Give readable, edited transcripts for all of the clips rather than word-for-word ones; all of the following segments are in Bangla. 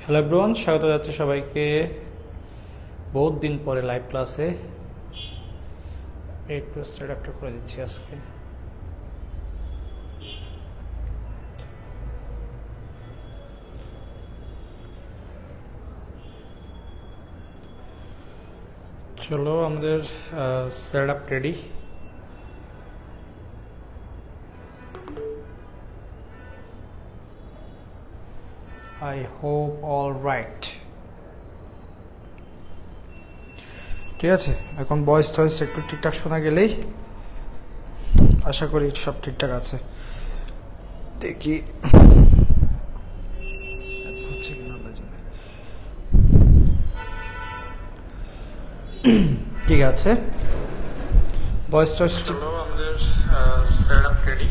হ্যালো এভরিওয়ান, স্বাগত জানাচ্ছি সবাইকে বহুত দিন পরে লাইভ ক্লাসে। একটু সেটআপটা করে দিচ্ছি আজকে। চলো আমাদের setup ready. I hope all right. ঠিক আছে, এখন ভয়েস টয়েস একটু ঠিকঠাক শোনা গেলেই আশা করি সব ঠিকঠাক আছে। দেখি হচ্ছে কিনা আল্লাহ জানে। ঠিক আছে, ভয়েস টয়েস আমাদের সেটআপ রেডি।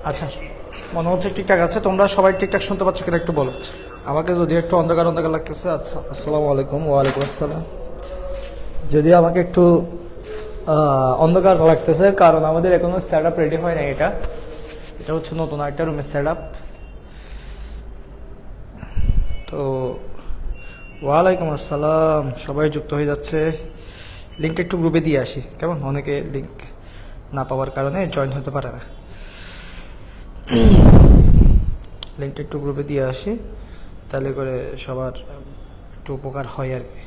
আচ্ছা, মনে হচ্ছে ঠিকঠাক আছে। তোমরা সবাই ঠিকঠাক শুনতে পাচ্ছ কিনা একটু বলো আমাকে। যদি একটু অন্ধকার অন্ধকার লাগতেছে, আচ্ছা, আসসালামু আলাইকুম। ওয়ালাইকুম আসসালাম। যদি আমাকে একটু অন্ধকার লাগতেছে, কারণ আমাদের এখনো সেটআপ রেডি হয় না। এটা হচ্ছে নতুন একটা রুমের সেটআপ। তো ওয়ালাইকুম আসসালাম, সবাই যুক্ত হয়ে যাচ্ছে। লিঙ্কটা একটু গ্রুপে দিয়ে আসি, কেমন? অনেকে লিঙ্ক না পাওয়ার কারণে জয়েন হতে পারে না। লিঙ্কটা একটু গ্রুপে দিয়ে আসি, তাহলে করে সবার একটু উপকার হয় আর কি।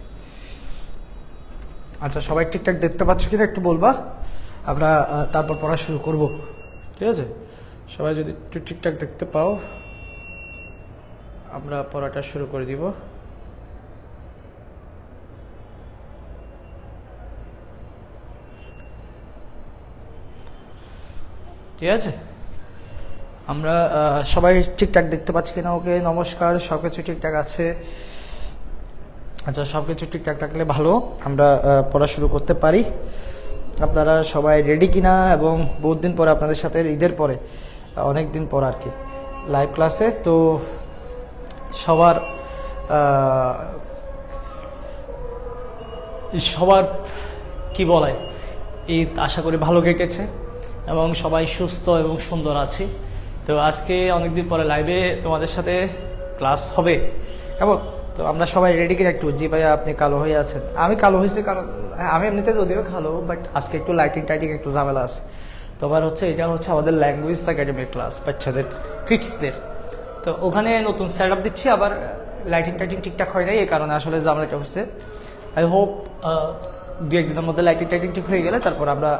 আচ্ছা, সবাই ঠিকঠাক দেখতে পাচ্ছ কিনা একটু বলবা, আমরা তারপর পড়া শুরু করব। ঠিক আছে, সবাই যদি একটু ঠিকঠাক দেখতে পাও আমরা পড়াটা শুরু করে দিব। ঠিক আছে, আমরা সবাই ঠিকঠাক দেখতে পাচ্ছি কিনা? ওকে, নমস্কার, সব কিছু ঠিকঠাক আছে। আচ্ছা, সব কিছু ঠিকঠাক থাকলে ভালো, আমরা পড়া শুরু করতে পারি। আপনারা সবাই রেডি কিনা? এবং বহুত দিন পরে আপনাদের সাথে, ঈদের পরে অনেক দিন পর আর কি লাইভ ক্লাসে। তো সবার কি বলে, ঈদ আশা করি ভালো কেটেছে এবং সবাই সুস্থ এবং সুন্দর আছি। তো আজকে অনেকদিন পরে লাইভে তোমাদের সাথে ক্লাস হবে, এবং তো আমরা সবাই রেডি কিনা একটু? জি ভাইয়া, আপনি কালো হয়ে আছেন। আমি কালো হয়েছি কারণ আমি এমনিতে যদিও কালো, বাট আজকে একটু লাইটিং টাইটিং একটু ঝামেলা আছে। তোমার হচ্ছে এটা হচ্ছে আমাদের ল্যাঙ্গুয়েজ একাডেমির ক্লাস, বাচ্চাদের, কিডসদের। তো ওখানে নতুন সেট আপ দিচ্ছি, আবার লাইটিং টাইটিং ঠিকঠাক হয় নাই, এই কারণে আসলে ঝামেলাটা হচ্ছে। আই হোপ দু একদিনের মধ্যে লাইটিং টাইটিং ঠিক হয়ে গেলে তারপর আমরা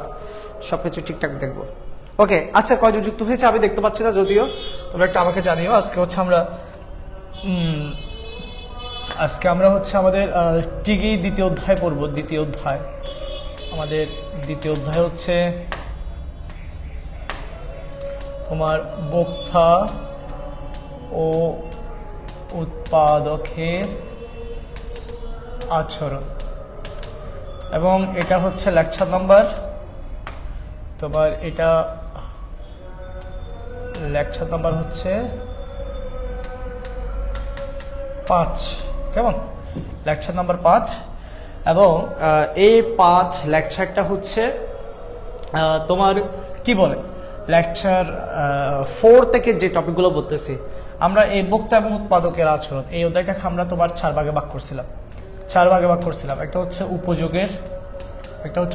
সব কিছু ঠিকঠাক দেখবো। ওকে, আচ্ছা, কয়জন যুক্ত হয়েছে আমি দেখতে পাচ্ছি না, যদিও তোমরা একটু আমাকে জানিও। আজকে হচ্ছে আমরা হচ্ছে আমাদের টিগি দ্বিতীয় অধ্যায় পড়বো। আমাদের দ্বিতীয় অধ্যায় হচ্ছে তোমার বক্তা ও উৎপাদকের আচরণ, এবং এটা হচ্ছে লেকচার নাম্বার, তোমার এটা লেকচার নাম্বার হচ্ছে 5, কেমন? Lecture number 5। এবং এই 5 লেকচারটা হচ্ছে তোমার কি বলে, লেকচার 4 থেকে যে টপিকগুলো বলতেছি আমরা, এই বক্তা এবং উৎপাদকের আচরণ, এই অধ্যায়টাকে আমরা তোমার 4 ভাগে ভাগ করছিলাম। একটা হচ্ছে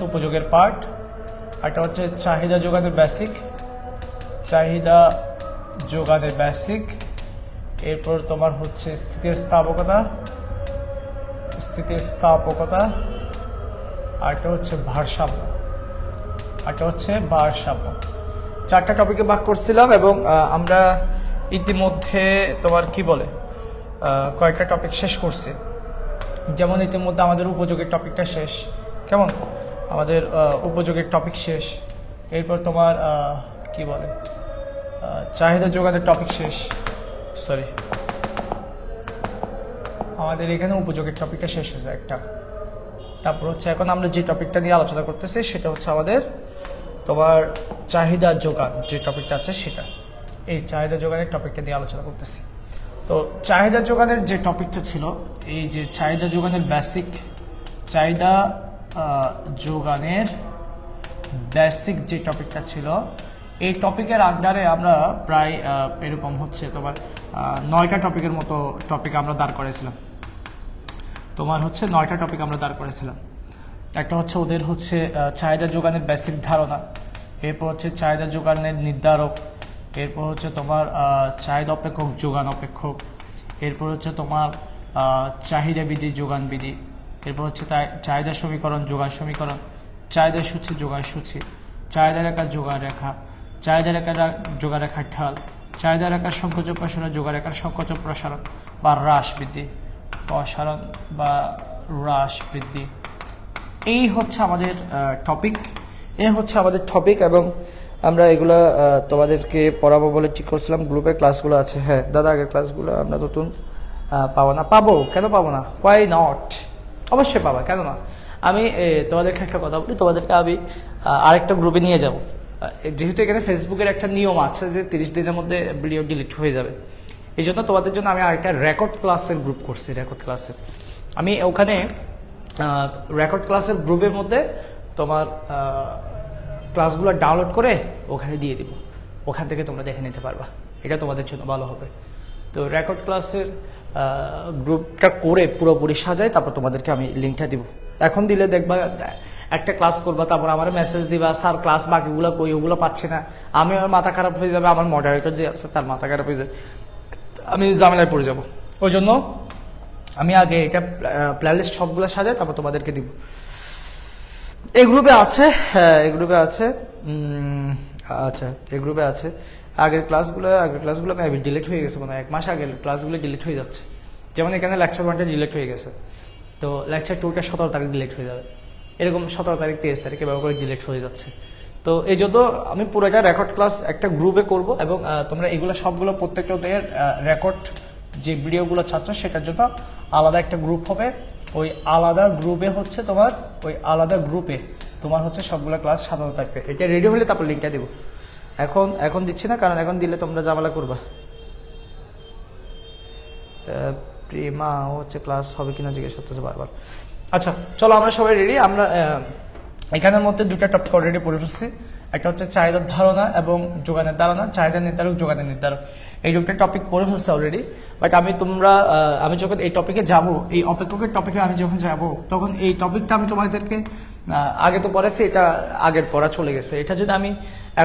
উপযোগের পার্ট, একটা হচ্ছে চাহিদা যোগানের বেসিক, এরপর তোমার হচ্ছে স্থিতিস্থাপকতা, আরটা হচ্ছে ভারসাম্য। 4টা টপিকে ভাগ করছিলাম, এবং আমরা ইতিমধ্যে তোমার কি বলে কয়েকটা টপিক শেষ করছি। যেমন ইতিমধ্যে আমাদের উপযোগের টপিকটা শেষ, কেমন? আমাদের উপযোগের টপিক শেষ। এরপর তোমার কি বলে চাহিদা যোগানের টপিক শেষ। আমাদের এখানে উপযোগের টপিকটা শেষ হয়েছে একটা। তারপর হচ্ছে এখন আমরা যে টপিকটা নিয়ে আলোচনা করতেছি সেটা হচ্ছে আমাদের তোমার চাহিদা যোগান, যে টপিকটা আছে সেটা। এই চাহিদা যোগানের টপিকটা নিয়ে আলোচনা করতেছি। তো চাহিদা যোগানের যে টপিকটা ছিল, এই যে চাহিদা যোগানের বেসিক, চাহিদা যোগানের বেসিক যে টপিকটা ছিল, এই টপিকের আন্ডারে আমরা প্রায় এরকম হচ্ছে তোমার 9টা টপিকের মতো টপিক আমরা দাঁড় করেছিলাম। তোমার হচ্ছে 9টা টপিক আমরা দাঁড় করেছিলাম। একটা হচ্ছে ওদের হচ্ছে চাহিদা যোগানের বেসিক ধারণা, এরপর হচ্ছে চাহিদা যোগানের নির্ধারক, এরপর হচ্ছে তোমার চাহিদা অপেক্ষক, যোগান অপেক্ষক, এরপর হচ্ছে তোমার চাহিদা বিধি, যোগান বিধি, এরপর হচ্ছে চাহিদা সমীকরণ, যোগান সমীকরণ, চাহিদা সূচি, যোগান সূচি, চাহিদা রেখা, যোগান রেখা, চাহিদা রেখা, যোগান রেখার ঢাল, চাহিদা রেখার সংকোচন প্রসারণ, যোগান রেখার সংকোচন প্রসারণ বা হ্রাস বৃদ্ধি, প্রসারণ বা হ্রাস বৃদ্ধি। এই হচ্ছে আমাদের টপিক, এবং আমরা এগুলা তোমাদেরকে পড়াবো বলে ঠিক করছিলাম। গ্রুপে ক্লাসগুলো আছে। হ্যাঁ দাদা, আগের ক্লাসগুলো আমরা নতুন পাবো না? পাবো, কেন পাবো না? হোয়াই নট, অবশ্যই পাবা, কেন না। আমি তোমাদেরকে একটা কথা বলি, তোমাদেরকে আমি আরেকটা গ্রুপে নিয়ে যাব। যেহেতু এখানে ফেসবুকের একটা নিয়ম আছে যে 30 দিনের মধ্যে ভিডিও ডিলিট হয়ে যাবে, এই জন্য তোমাদের জন্য আমি আরেকটা রেকর্ড ক্লাসের গ্রুপ করছি। রেকর্ড ক্লাসের আমি ওখানে রেকর্ড ক্লাসের গ্রুপের মধ্যে তোমার ক্লাসগুলো ডাউনলোড করে ওখানে দিয়ে দিব, ওখান থেকে তোমরা দেখে নিতে পারবা, এটা তোমাদের জন্য ভালো হবে। তো রেকর্ড ক্লাসের গ্রুপটা করে পুরোপুরি সাজাই, তারপর তোমাদেরকে আমি লিঙ্কটা দিব। এখন দিলে দেখবা একটা ক্লাস করবা, তারপর আমার মেসেজ দিবা, স্যার ক্লাস বাকিগুলো কই, ওগুলো পাচ্ছি না। আমি আমার মাথা খারাপ হয়ে যাবে, আমার মডারেটর যে আছে তার মাথা খারাপ হয়ে যাবে, আমি ঝামেলায় পড়ে যাব। ওই জন্য আমি আগে এটা প্লেলিস্ট সবগুলো সাজাই, তারপর তোমাদেরকে দিব। এই গ্রুপে আছে, হ্যাঁ এই গ্রুপে আছে। আচ্ছা, এই গ্রুপে আছে। আগের ক্লাসগুলো আমি ডিলিট হয়ে গেছে, মানে 1 মাস আগের ক্লাসগুলো ডিলিট হয়ে যাচ্ছে। যেমন এখানে লেকচার 1টা ডিলিট হয়ে গেছে, তো লেকচার 2টা 17 তারিখ ডিলিট হয়ে যাবে, এরকম 17 তারিখ 23 তারিখে ব্যবহার করে ডিলিট হয়ে যাচ্ছে। তো এই জন্য আমি পুরোটা রেকর্ড ক্লাস একটা গ্রুপে করব, এবং তোমরা এগুলো সবগুলো প্রত্যেকটা রেকর্ড যে ভিডিওগুলো চাচ্ছ সেটার জন্য আলাদা একটা গ্রুপ হবে। ওই আলাদা গ্রুপে হচ্ছে তোমার হচ্ছে সবগুলো ক্লাস সাজানো থাকবে। এটা রেডি হলে তারপর লিঙ্কটা দেবো। এখন দিচ্ছি না, কারণ এখন দিলে তোমরা ঝামেলা করবা। প্রেমা হচ্ছে ক্লাস হবে কিনা জিজ্ঞেস করতেছে বারবার। আচ্ছা চলো, আমরা সবাই রেডি। আমরা এখানের মধ্যে 2টা টপিক অলরেডি পড়ে ফেলছি। একটা হচ্ছে চাহিদার ধারণা এবং যোগানের ধারণা, চাহিদা নির্ধারক, যোগানের নির্ধারক। এই 2টা টপিক পড়ে ফেলছে অলরেডি। বাট আমি যখন এই টপিকে যাব, এই অপেক্ষকের টপিকে আমি যখন যাব, তখন এই টপিকটা আমি তোমাদেরকে আগে তো পড়াইছি, এটা আগের পড়া চলে গেছে। এটা যদি আমি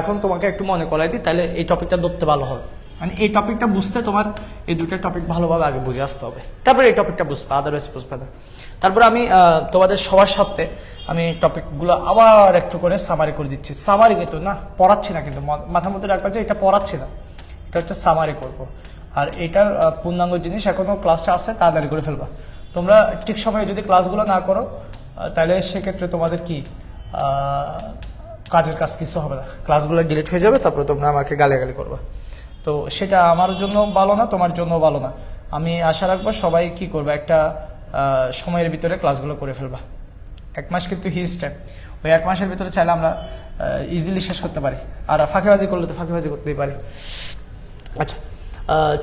এখন তোমাকে একটু মনে করাই দিই, তাহলে এই টপিকটা ধরতে ভালো হবে। মানে এই টপিকটা বুঝতে তোমার এই 2টা টপিক ভালোভাবে আগে বুঝে আসতে হবে, তারপরে এই টপিকটা বুঝবে, আদারওয়াইজ বুঝবে না। তারপর আমি তোমাদের সবার সাথে আমি টপিকগুলো আবার একটু করে সামারি করে দিচ্ছি। সামারি কিন্তু না, পড়াচ্ছি না, কিন্তু মাথার মধ্যে রাখবা যে এটা পড়াচ্ছি না, এটা হচ্ছে সামারি করব। আর এটার পূর্ণাঙ্গ জিনিস এখনো ক্লাসটা আসছে, তাড়াতাড়ি করে ফেলবা। তোমরা ঠিক সময়ে যদি ক্লাসগুলো না করো, তাহলে সেক্ষেত্রে তোমাদের কি কাজের কাজ কিছু হবে না, ক্লাসগুলো ডিলিট হয়ে যাবে, তারপরে তোমরা আমাকে গালাগালি করবা। তো সেটা আমার জন্য ভালো না, তোমার জন্য ভালো না। আমি আশা রাখবো সবাই কি করবে, একটা সময়ের ভিতরে ক্লাসগুলো করে ফেলবা। 1 মাস কিন্তু হিউজ টাইম, ওই 1 মাসের ভিতরে চাইলে আমরা ইজিলি শেষ করতে পারি, আর ফাঁকিবাজি করলে তো ফাঁকিবাজি করতেই পারি। আচ্ছা,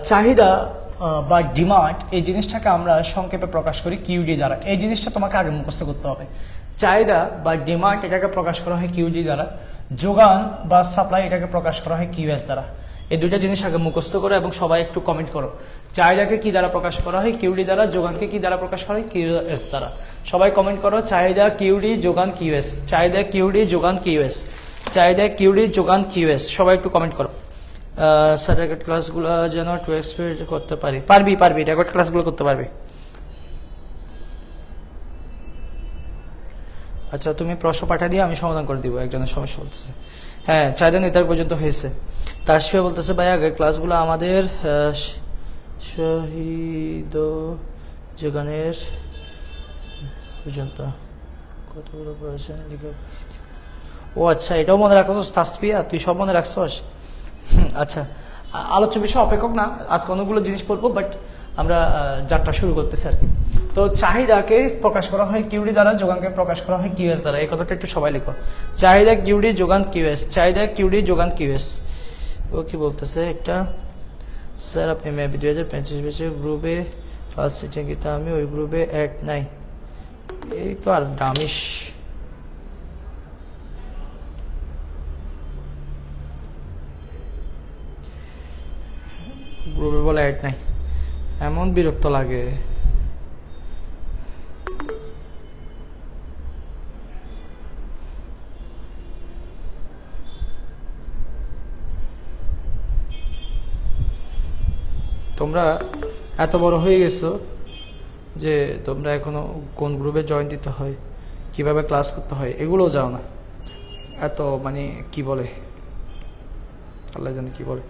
চাহিদা বা ডিমান্ড, এই জিনিসটাকে আমরা সংক্ষেপে প্রকাশ করি কিউডি দ্বারা। এই জিনিসটা তোমাকে আগে মুখস্থ করতে হবে। চাহিদা বা ডিমান্ড এটাকে প্রকাশ করা হয় কিউডি দ্বারা, যোগান বা সাপ্লাই এটাকে প্রকাশ করা হয় কিউএস দ্বারা। এই 2টা জিনিস আগে মুখস্থ করো এবং সবাই একটু কমেন্ট করো, চাহিদাকে কি দ্বারা প্রকাশ করা হয়? কিউডি দ্বারা। যোগানকে কি দ্বারা প্রকাশ করা হয়? কিউএস দ্বারা। সবাই কমেন্ট করো, চাহিদা কিউডি, যোগান কিউএস, চাহিদা কিউডি, যোগান কিউএস, চাহিদা কিউডি, যোগান কিউএস। সবাই একটু কমেন্ট করো। স্যার রেকর্ড ক্লাসগুলো যেন 2x করতে পারবি, রেকর্ড ক্লাসগুলো করতে পারবি। আচ্ছা, তুমি প্রশ্ন পাঠিয়ে দিও, আমি সমাধান করে দিব। একজনের সমস্যা বলতেছে, হ্যাঁ চাহিদা নির্ধারণ পর্যন্ত হয়েছে। তাসফিয়া বলতেছে, ভাই আগের ক্লাসগুলো আমাদের শহীদ যোগানের পর্যন্ত কতগুলো প্রয়োজন লিখে। ও আচ্ছা, এটাও মনে রাখছস তাসফিয়া, তুই সব মনে রাখছস। আচ্ছা, আলোচ্য বিষয় অপেক্ষক না, আজকে অনেকগুলো জিনিস পড়বো, বাট আমরা যাত্রা শুরু করতেছি আর কি। তো চাহিদাকে প্রকাশ করা হয় কিউডি দ্বারা, যোগানকে প্রকাশ করা হয় কিউএস দ্বারা। এই কথাটা একটু সবাই লিখো, চাহিদা কিউডি, যোগান কিউএস, চাহিদা কিউডি, যোগান কিউএস। ও কি বলতেছে একটা, স্যার আপনি মেবি 2025 ব্যাচে গ্রুপে ক্লাস নিচ্ছেন কিন্তু আমি ওই গ্রুপে অ্যাড নাই। এই তো আর ডামিশ। গ্রুপে বলে অ্যাড নাই, এমন বিরক্ত লাগে। তোমরা এত বড় হয়ে গেছো যে তোমরা এখনো কোন গ্রুপে জয়েন দিতে হয়, কিভাবে ক্লাস করতে হয় এগুলোও জানো না। এত মানে কি বলে, আল্লাহ জানে কি বলে।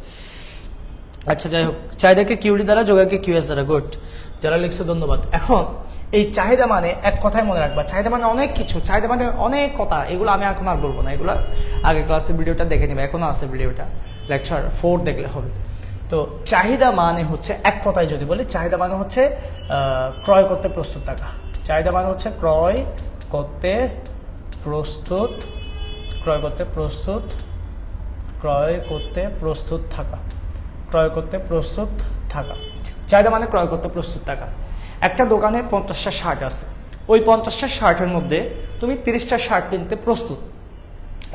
আচ্ছা যাই হোক, চাহিদাকে কিউডি দ্বারা, যোগাকে কিউএস দ্বারা। গুড, যারা লিখছো ধন্যবাদ। এখন এই চাহিদা মানে এক কথায় মনে রাখবা, চাহিদা মানে অনেক কিছু, চাহিদা মানে অনেক কথা। এগুলো আমি এখন আর বলবো না, এগুলো আগে ক্লাসের ভিডিওটা দেখে নিবে, এখনো আছে ভিডিওটা, লেকচার 4 দেখলে হবে। তো চাহিদা মানে হচ্ছে এক কথায় যদি বলি, চাহিদা মানে হচ্ছে ক্রয় করতে প্রস্তুত থাকা। চাহিদা মানে হচ্ছে ক্রয় করতে প্রস্তুত, ক্রয় করতে প্রস্তুত, ক্রয় করতে প্রস্তুত থাকা, ক্রয় করতে প্রস্তুত থাকা। চাহিদা মানে ক্রয় করতে প্রস্তুত থাকা। একটা দোকানে 50টা শার্ট আছে, ওই 50টা শার্টের মধ্যে তুমি 30টা শার্ট কিনতে প্রস্তুত।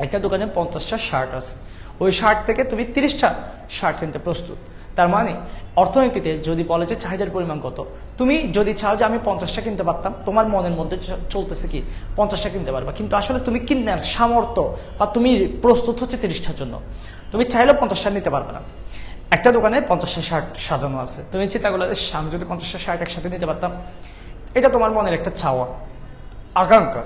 একটা দোকানে 50টা শার্ট আছে, ওই শার্ট থেকে তুমি 30টা শার্ট কিনতে প্রস্তুত। তার মানে অর্থনীতিতে যদি বলে যে চাহিদার পরিমাণ কত, তুমি যদি চাও যে আমি 50টা কিনতে পারতাম, তোমার মনের মধ্যে চলতেছে কি 50টা কিনতে পারবা, কিন্তু আসলে তুমি কিনার সামর্থ্য বা তুমি প্রস্তুত হচ্ছে 30টার জন্য। তুমি চাইলেও 50টা নিতে পারবে না। একটা দোকানে 50টা শার্ট সাজানো আছে, তুমি চিন্তা করলে আমি যদি 50টা শার্ট একসাথে নিতে পারতাম, এটা তোমার মনের একটা চাওয়া, আকাঙ্ক্ষা।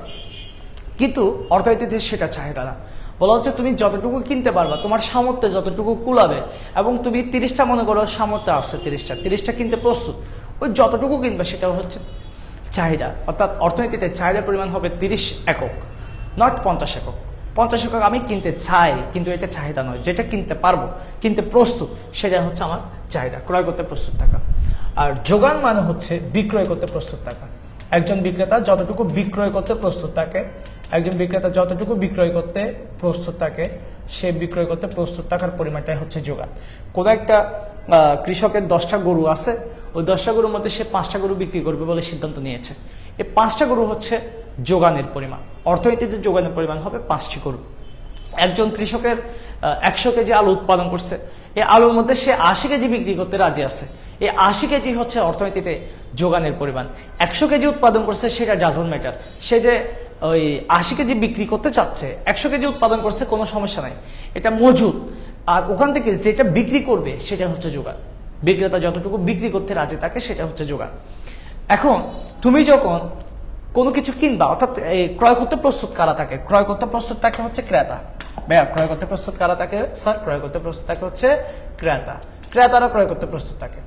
কিন্তু অর্থনীতিতে সেটা চাহিদা না। বলা হচ্ছে তুমি যতটুকু কিনতে পারবা, তোমার সামর্থ্যে যতটুকু কুলাবে, এবং তুমি 30টা মনে করো সামর্থ্য আছে, 30টা কিনতে প্রস্তুত, ওই যতটুকু কিনবে সেটা হচ্ছে চাহিদা। অর্থাৎ অর্থনীতিতে চাহিদার পরিমাণ হবে 30 একক, নট 50 একক। 50 একক আমি কিনতে চাই, কিন্তু এটা চাহিদা নয়। যেটা কিনতে পারবো, কিনতে প্রস্তুত, সেটা হচ্ছে আমার চাহিদা, ক্রয় করতে প্রস্তুত থাকা। আর যোগান মানে হচ্ছে বিক্রয় করতে প্রস্তুত থাকা। একজন বিক্রেতা যতটুকু বিক্রয় করতে প্রস্তুত থাকে, একজন বিক্রেতা যতটুকু বিক্রয় করতে প্রস্তুত থাকে, সে বিক্রয় করতে প্রস্তুত থাকার পরিমাণটাই হচ্ছে যোগান। কোনো একটা কৃষকের 10টা গরু আছে, ওই 10টা গরুর মধ্যে সে 5টা গরু বিক্রি করবে বলে সিদ্ধান্ত নিয়েছে। এই 5টা গরু হচ্ছে যোগানের পরিমাণ। অর্থনীতিতে যোগানের পরিমাণ হবে 5টি গরু। একজন কৃষকের 100 কেজি আলু উৎপাদন করছে, এই আলুর মধ্যে সে 80 কেজি বিক্রি করতে রাজি আছে। এই 80 কেজি হচ্ছে অর্থনীতিতে যোগানের পরিমাণ। 100 কেজি উৎপাদন করছে, সেটা ডাজন্ট ম্যাটার। সে যে ওই 80 কেজি বিক্রি করতে চাচ্ছে, 100 কেজি উৎপাদন করছে, কোনো সমস্যা নাই, এটা মজুদ। আর ওখান থেকে যেটা বিক্রি করবে সেটা হচ্ছে যোগান। বিক্রেতা যতটুকু বিক্রি করতে রাজি থাকে সেটা হচ্ছে যোগান। এখন তুমি যখন কোনো কিছু কিনবা, অর্থাৎ ক্রয় করতে প্রস্তুত কারা থাকে? ক্রয় করতে প্রস্তুত থাকে হচ্ছে ক্রেতা। ভাইয়া ক্রয় করতে প্রস্তুত কারা থাকে? স্যার ক্রয় করতে প্রস্তুত থাকে হচ্ছে ক্রেতা। ক্রেতারা ক্রয় করতে প্রস্তুত থাকে।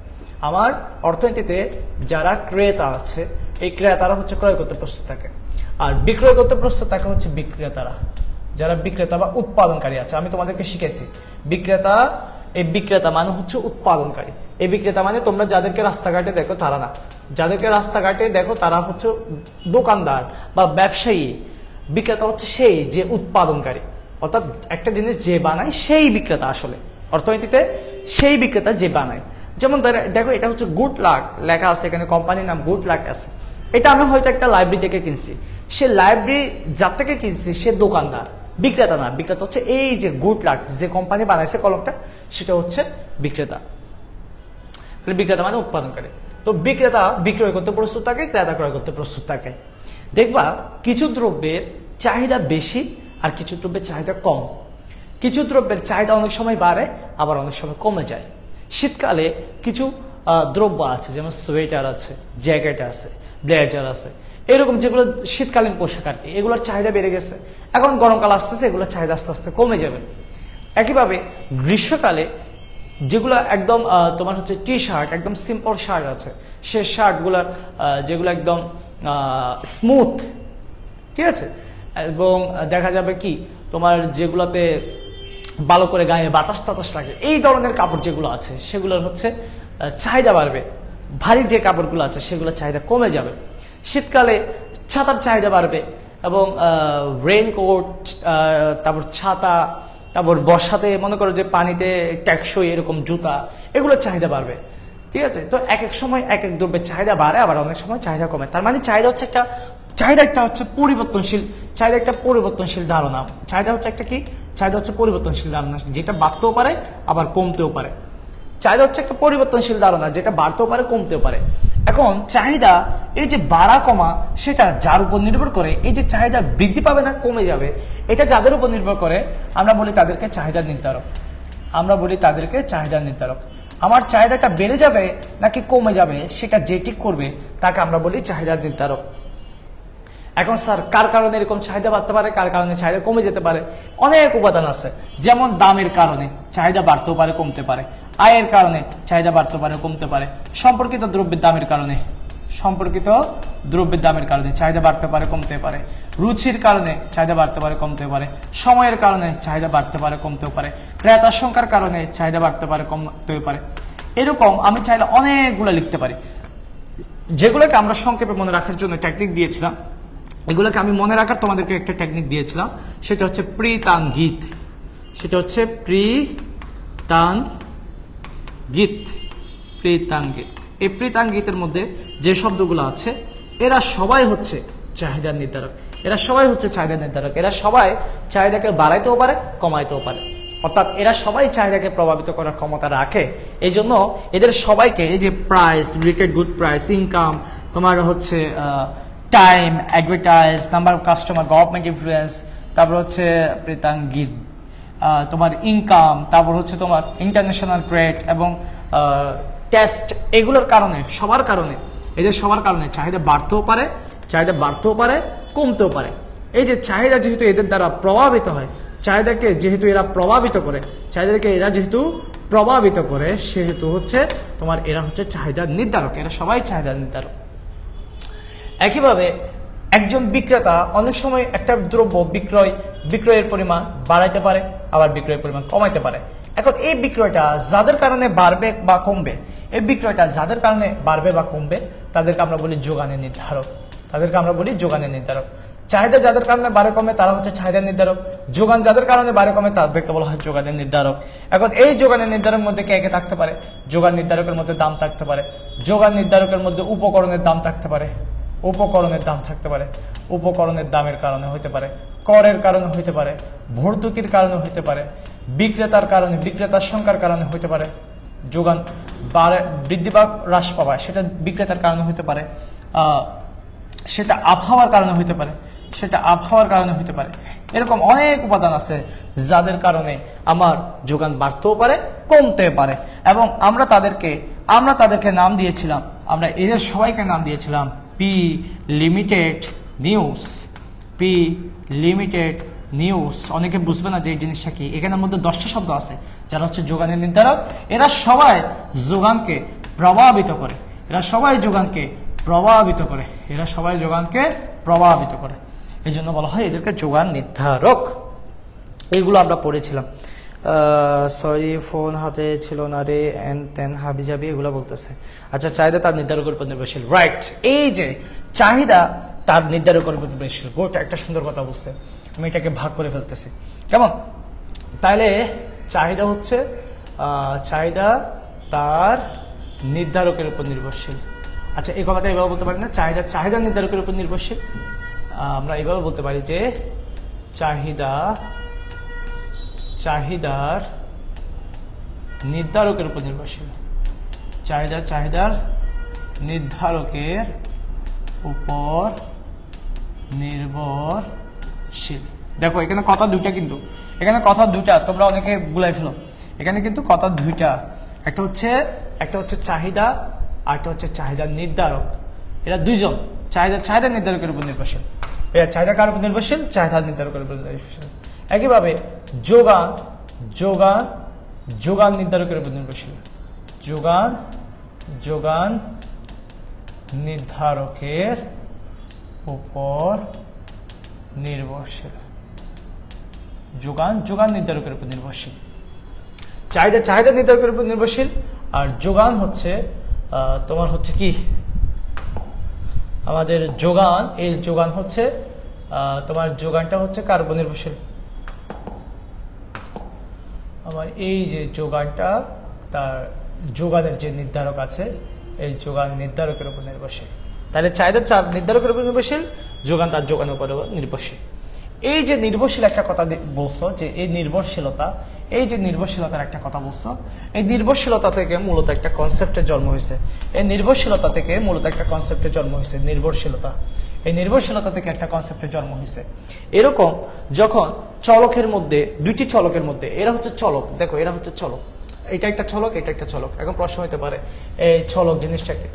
আমার অর্থনীতিতে যারা ক্রেতা আছে, এই ক্রেতারা হচ্ছে ক্রয় করতে প্রস্তুত থাকে। আর বিক্রয় করতে প্রস্তুত থাকে হচ্ছে বিক্রেতারা, যারা বিক্রেতা বা উৎপাদনকারী আছে। আমি তোমাদেরকে শিখেছি বিক্রেতা, এই বিক্রেতা মানে হচ্ছে উৎপাদনকারী। এই বিক্রেতা মানে তোমরা যাদেরকে রাস্তাঘাটে দেখো তারা না, যাদেরকে রাস্তাঘাটে দেখো তারা হচ্ছে দোকানদার বা ব্যবসায়ী। বিক্রেতা হচ্ছে সেই যে উৎপাদনকারী, অর্থাৎ একটা জিনিস যে বানায় সেই বিক্রেতা। আসলে অর্থনীতিতে সেই বিক্রেতা যে বানায়। যেমন দেখো এটা হচ্ছে গুড লাক লেখা আছে, এখানে কোম্পানির নাম গুড লাক আছে। এটা আমি হয়তো একটা লাইব্রেরি থেকে কিনছি, সে লাইব্রেরি যার থেকে কিনছি সে দোকানদার, বিক্রেতা না। বিক্রেতা হচ্ছে এই যে গুড লাক, যে কোম্পানি বানাইছে কলমটা, সেটা হচ্ছে বিক্রেতা। তাহলে বিক্রেতা মানে উৎপাদনকারী। তো বিক্রেতা বিক্রয় করতে প্রস্তুত থাকে, ক্রেতা ক্রয় করতে প্রস্তুত থাকে। দেখবা কিছু দ্রব্যের চাহিদা বেশি আর কিছু দ্রব্যের চাহিদা কম। কিছু দ্রব্যের চাহিদা অনেক সময় বাড়ে, আবার অনেক সময় কমে যায়। শীতকালে কিছু দ্রব্য আছে, যেমন সোয়েটার আছে, জ্যাকেট আছে, ব্লেজার আছে, এরকম যেগুলো শীতকালীন পোশাক আর কি, এগুলোর চাহিদা বেড়ে গেছে। এখন গরমকাল আসতেছে, এগুলোর চাহিদা আস্তে আস্তে কমে যাবে। একইভাবে গ্রীষ্মকালে যেগুলো একদম তোমার হচ্ছে টি শার্ট, একদম সিম্পল শার্ট আছে, সে শার্টগুলোর যেগুলো একদম স্মুথ, ঠিক আছে, এবং দেখা যাবে কি তোমার যেগুলোতে ভালো করে গায়ে বাতাস টাতাস লাগে, এই ধরনের কাপড় যেগুলো আছে সেগুলোর হচ্ছে চাহিদা বাড়বে। ভারী যে কাপড়গুলো আছে সেগুলোর চাহিদা কমে যাবে। শীতকালে ছাতার চাহিদা বাড়বে, এবং রেইনকোট, তারপর ছাতা, তারপর বর্ষাতে মনে করো যে পানিতে টেকসই এরকম জুতা, এগুলোর চাহিদা বাড়বে। ঠিক আছে, তো এক এক সময় এক এক দ্রব্যের চাহিদা বাড়ে, আবার অনেক সময় চাহিদা কমে। তার মানে চাহিদা একটা হচ্ছে পরিবর্তনশীল, চাহিদা একটা পরিবর্তনশীল ধারণা। চাহিদা হচ্ছে একটা কি, চাহিদা হচ্ছে পরিবর্তনশীল ধারণা, যেটা বাড়তেও পারে আবার কমতেও পারে। চাহিদা হচ্ছে একটা পরিবর্তনশীল ধারণা, যেটা বাড়তেও পারে কমতেও পারে। এখন চাহিদা, এই যে বাড়া কমা, সেটা যার উপর নির্ভর করে, এই যে চাহিদা বৃদ্ধি পাবে না কমে যাবে, এটা যাদের উপর নির্ভর করে আমরা বলি তাদেরকে চাহিদা নির্ধারক। আমরা বলি তাদেরকে চাহিদা নির্ধারক। আমার চাহিদাটা বেড়ে যাবে নাকি কমে যাবে সেটা যে ঠিক করবে তাকে আমরা বলি চাহিদা নির্ধারক। এখন স্যার কার কারণে এরকম চাহিদা বাড়তে পারে, কার কারণে চাহিদা কমে যেতে পারে? অনেক উপাদান আছে, যেমন দামের কারণে চাহিদা বাড়তেও পারে কমতে পারে, আয়ের কারণে চাহিদা বাড়তে পারে কমতে পারে, সম্পর্কিত দ্রব্যের দামের কারণে চাহিদা বাড়তে পারে কমতে পারে, রুচির কারণে চাহিদা বাড়তে পারে কমতে পারে, সময়ের কারণে চাহিদা বাড়তে পারে কমতেও পারে, ক্রেতার সংখ্যার কারণে চাহিদা বাড়তে পারে কমতেও পারে। এরকম আমি চাইলে অনেকগুলো লিখতে পারি, যেগুলোকে আমরা সংক্ষেপে মনে রাখার জন্য টেকনিক দিয়েছিলাম। এগুলোকে আমি মনে রাখার তোমাদেরকে একটা টেকনিক দিয়েছিলাম, সেটা হচ্ছে প্রিতাঙ্গিত। এই প্রিতাঙ্গিতের মধ্যে যে শব্দগুলো আছে এরা সবাই হচ্ছে চাহিদা নির্ধারক, এরা সবাই চাহিদাকে বাড়াইতেও পারে কমাইতেও পারে, অর্থাৎ এরা সবাই চাহিদাকে প্রভাবিত করার ক্ষমতা রাখে। এই জন্য এদের সবাইকে, এই যে price, related good price, income, তোমার হচ্ছে time, advertise, number of customer, government influence, তারপর হচ্ছে প্রেতাঙ্গিত, তোমার ইনকাম, তারপর হচ্ছে তোমার ইন্টারন্যাশনাল ট্রেড এবং টেস্ট, এগুলোর কারণে এদের সবার কারণে চাহিদা বাড়তেও পারে কমতেও পারে। এই যে চাহিদা যেহেতু এদের দ্বারা প্রভাবিত হয়, চাহিদাকে যেহেতু এরা প্রভাবিত করে সেহেতু হচ্ছে তোমার এরা হচ্ছে চাহিদা নির্ধারক, এরা সবাই চাহিদা নির্ধারক। একইভাবে একজন বিক্রেতা অনেক সময় একটা দ্রব্য বিক্রয়ের পরিমাণ বাড়াইতে পারে, আবার বিক্রয়ের পরিমাণ কমাইতে পারে। এখন এই বিক্রয়টা যাদের কারণে বাড়বে বা কমবে, তাদেরকে আমরা বলি যোগানের নির্ধারক। চাহিদা যাদের কারণে বাড়ে কমে তারা হচ্ছে চাহিদা নির্ধারক, যোগান যাদের কারণে বাড়ে কমে তাদেরকে বলা হয় যোগানের নির্ধারক। এখন এই যোগানের নির্ধারকের মধ্যে কে থাকতে পারে? যোগান নির্ধারকের মধ্যে দাম থাকতে পারে, যোগান নির্ধারকের মধ্যে উপকরণের দাম থাকতে পারে, উপকরণের দামের কারণে হতে পারে, করের কারণে হতে পারে, ভর্তুকির কারণে হতে পারে, বিক্রেতার সংখ্যার কারণে হতে পারে, যোগান বৃদ্ধি বা হ্রাস পাওয়া সেটা বিক্রেতার কারণে হতে পারে, সেটা আবহাওয়ার কারণে হতে পারে। এরকম অনেক উপাদান আছে যাদের কারণে আমার যোগান বাড়তেও পারে কমতে পারে। এবং আমরা তাদেরকে নাম দিয়েছিলাম, আমরা এদের সবাইকে নাম দিয়েছিলাম পি লিমিটেড নিউজ। অনেকে বুঝবে না যে এই জিনিসটা কি। এখানের মধ্যে 10টা শব্দ আছে যারা হচ্ছে যোগানের নির্ধারক। এরা সবাই যোগানকে প্রভাবিত করে, এই জন্য বলা হয় এদেরকে যোগান নির্ধারক। এইগুলো আমরা পড়েছিলাম। সরি ফোন হাতে ছিল না রে, এন তেন হাবি যাবি এগুলো বলতেছে। আচ্ছা, চাহিদা তার নির্ধারকের উপর নির্ভরশীল, রাইট। এই যে চাহিদা তার নির্ধারকের উপর নির্ভরশীল, গোটা একটা সুন্দর কথা বলছে। আমি এটাকে ভাগ করে ফেলতেছি, কেমন? তাহলে চাহিদা হচ্ছে চাহিদা তার নির্ধারকের উপর নির্ভরশীল। আচ্ছা, এই কথাটা এভাবে বলতে পারি না, চাহিদা নির্ধারকের উপর নির্ভরশীল। আমরা এভাবে বলতে পারি যে চাহিদার নির্ধারকের উপর নির্ভরশীল, চাহিদার নির্ধারকের উপর নির্ভরশীল। দেখো এখানে কথা দুইটা, তোমরা অনেকে ভুলাই ফেলো। এখানে কিন্তু কথা দুইটা, একটা হচ্ছে চাহিদা আর একটা হচ্ছে চাহিদা নির্ধারক। এরা দুইজন চাহিদা নির্ধারকের উপর নির্ভরশীল। চাহিদা কার উপর নির্ভরশীল? চাহিদা নির্ধারকের উপর নির্ভরশীল। একইভাবে যোগান নির্ধারকের উপর নির্ভরশীল, যোগান নির্ধারকের উপর নির্ভরশীল। যোগান নির্ধারকের উপর নির্ভরশীল। চাহিদা নির্ধারকের উপর নির্ভরশীল, আর যোগান হচ্ছে তোমার হচ্ছে কি আমাদের যোগান। এই যোগান হচ্ছে তোমার যোগানটা হচ্ছে কার উপর নির্ভরশীল? আমার এই যে যোগানটা তার যোগানের যে নির্ধারক আছে এই যোগান নির্ধারকের উপর নির্ভরশীল। তাহলে চাহিদার চাপ নির্ধারকের উপর নির্ভরশীল, যোগান তার যোগানের উপর নির্ভরশীল। এই যে নির্ভরশীল একটা কথা বলছো, যে এই নির্ভরশীলতা, এই যে নির্ভরশীলতার একটা কথা বলছো, এই নির্ভরশীলতা থেকে মূলত একটা কনসেপ্টের জন্ম হয়েছে। এই নির্ভরশীলতা থেকে মূলত একটা কনসেপ্টের জন্ম হয়েছে, নির্ভরশীলতা। এই নির্ভরশীলতা থেকে একটা কনসেপ্টের জন্ম হয়েছে। এরকম যখন চলকের মধ্যে, দুইটি চলকের মধ্যে, এরা হচ্ছে চলক, দেখো এরা হচ্ছে চলক, এটা একটা চলক, এটা একটা চলক। এখন প্রশ্ন হতে পারে এই চলক জিনিসটা কি?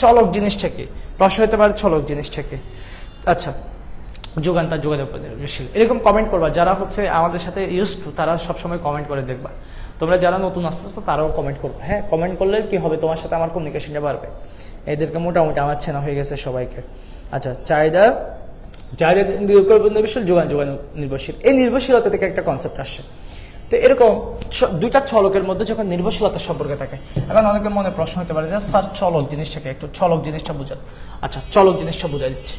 চলক জিনিসটা কি? প্রশ্ন হতে পারে চলক জিনিসটা কি? আচ্ছা, যোগান তার যোগানের উপর নির্ভরশীল। এরকম কমেন্ট করবা, যারা হচ্ছে আমাদের সাথে ইউজ টু তারা সবসময় কমেন্ট করে দেখবা। তোমরা যারা নতুন আসতেছো তারাও কমেন্ট করবে। হ্যাঁ, কমেন্ট করলে কি হবে, তোমার সাথে আমার কমিউনিকেশনটা বাড়বে। এদেরকে মোটামুটি আমার চেনা হয়ে গেছে সবাইকে। আচ্ছা, চাহিদা নির্ভরশীল, যোগান যোগান নির্ভরশীল। এই নির্ভরশীলতা থেকে একটা কনসেপ্ট আসছে। তো এরকম দুইটা চলকের মধ্যে যখন নির্ভরশীলতার সম্পর্কে থাকে, এখন অনেকের মনে প্রশ্ন হতে পারে যে স্যার চলক জিনিসটাকে একটু, চলক জিনিসটা বুঝান। আচ্ছা, চলক জিনিসটা বুঝা দিচ্ছি।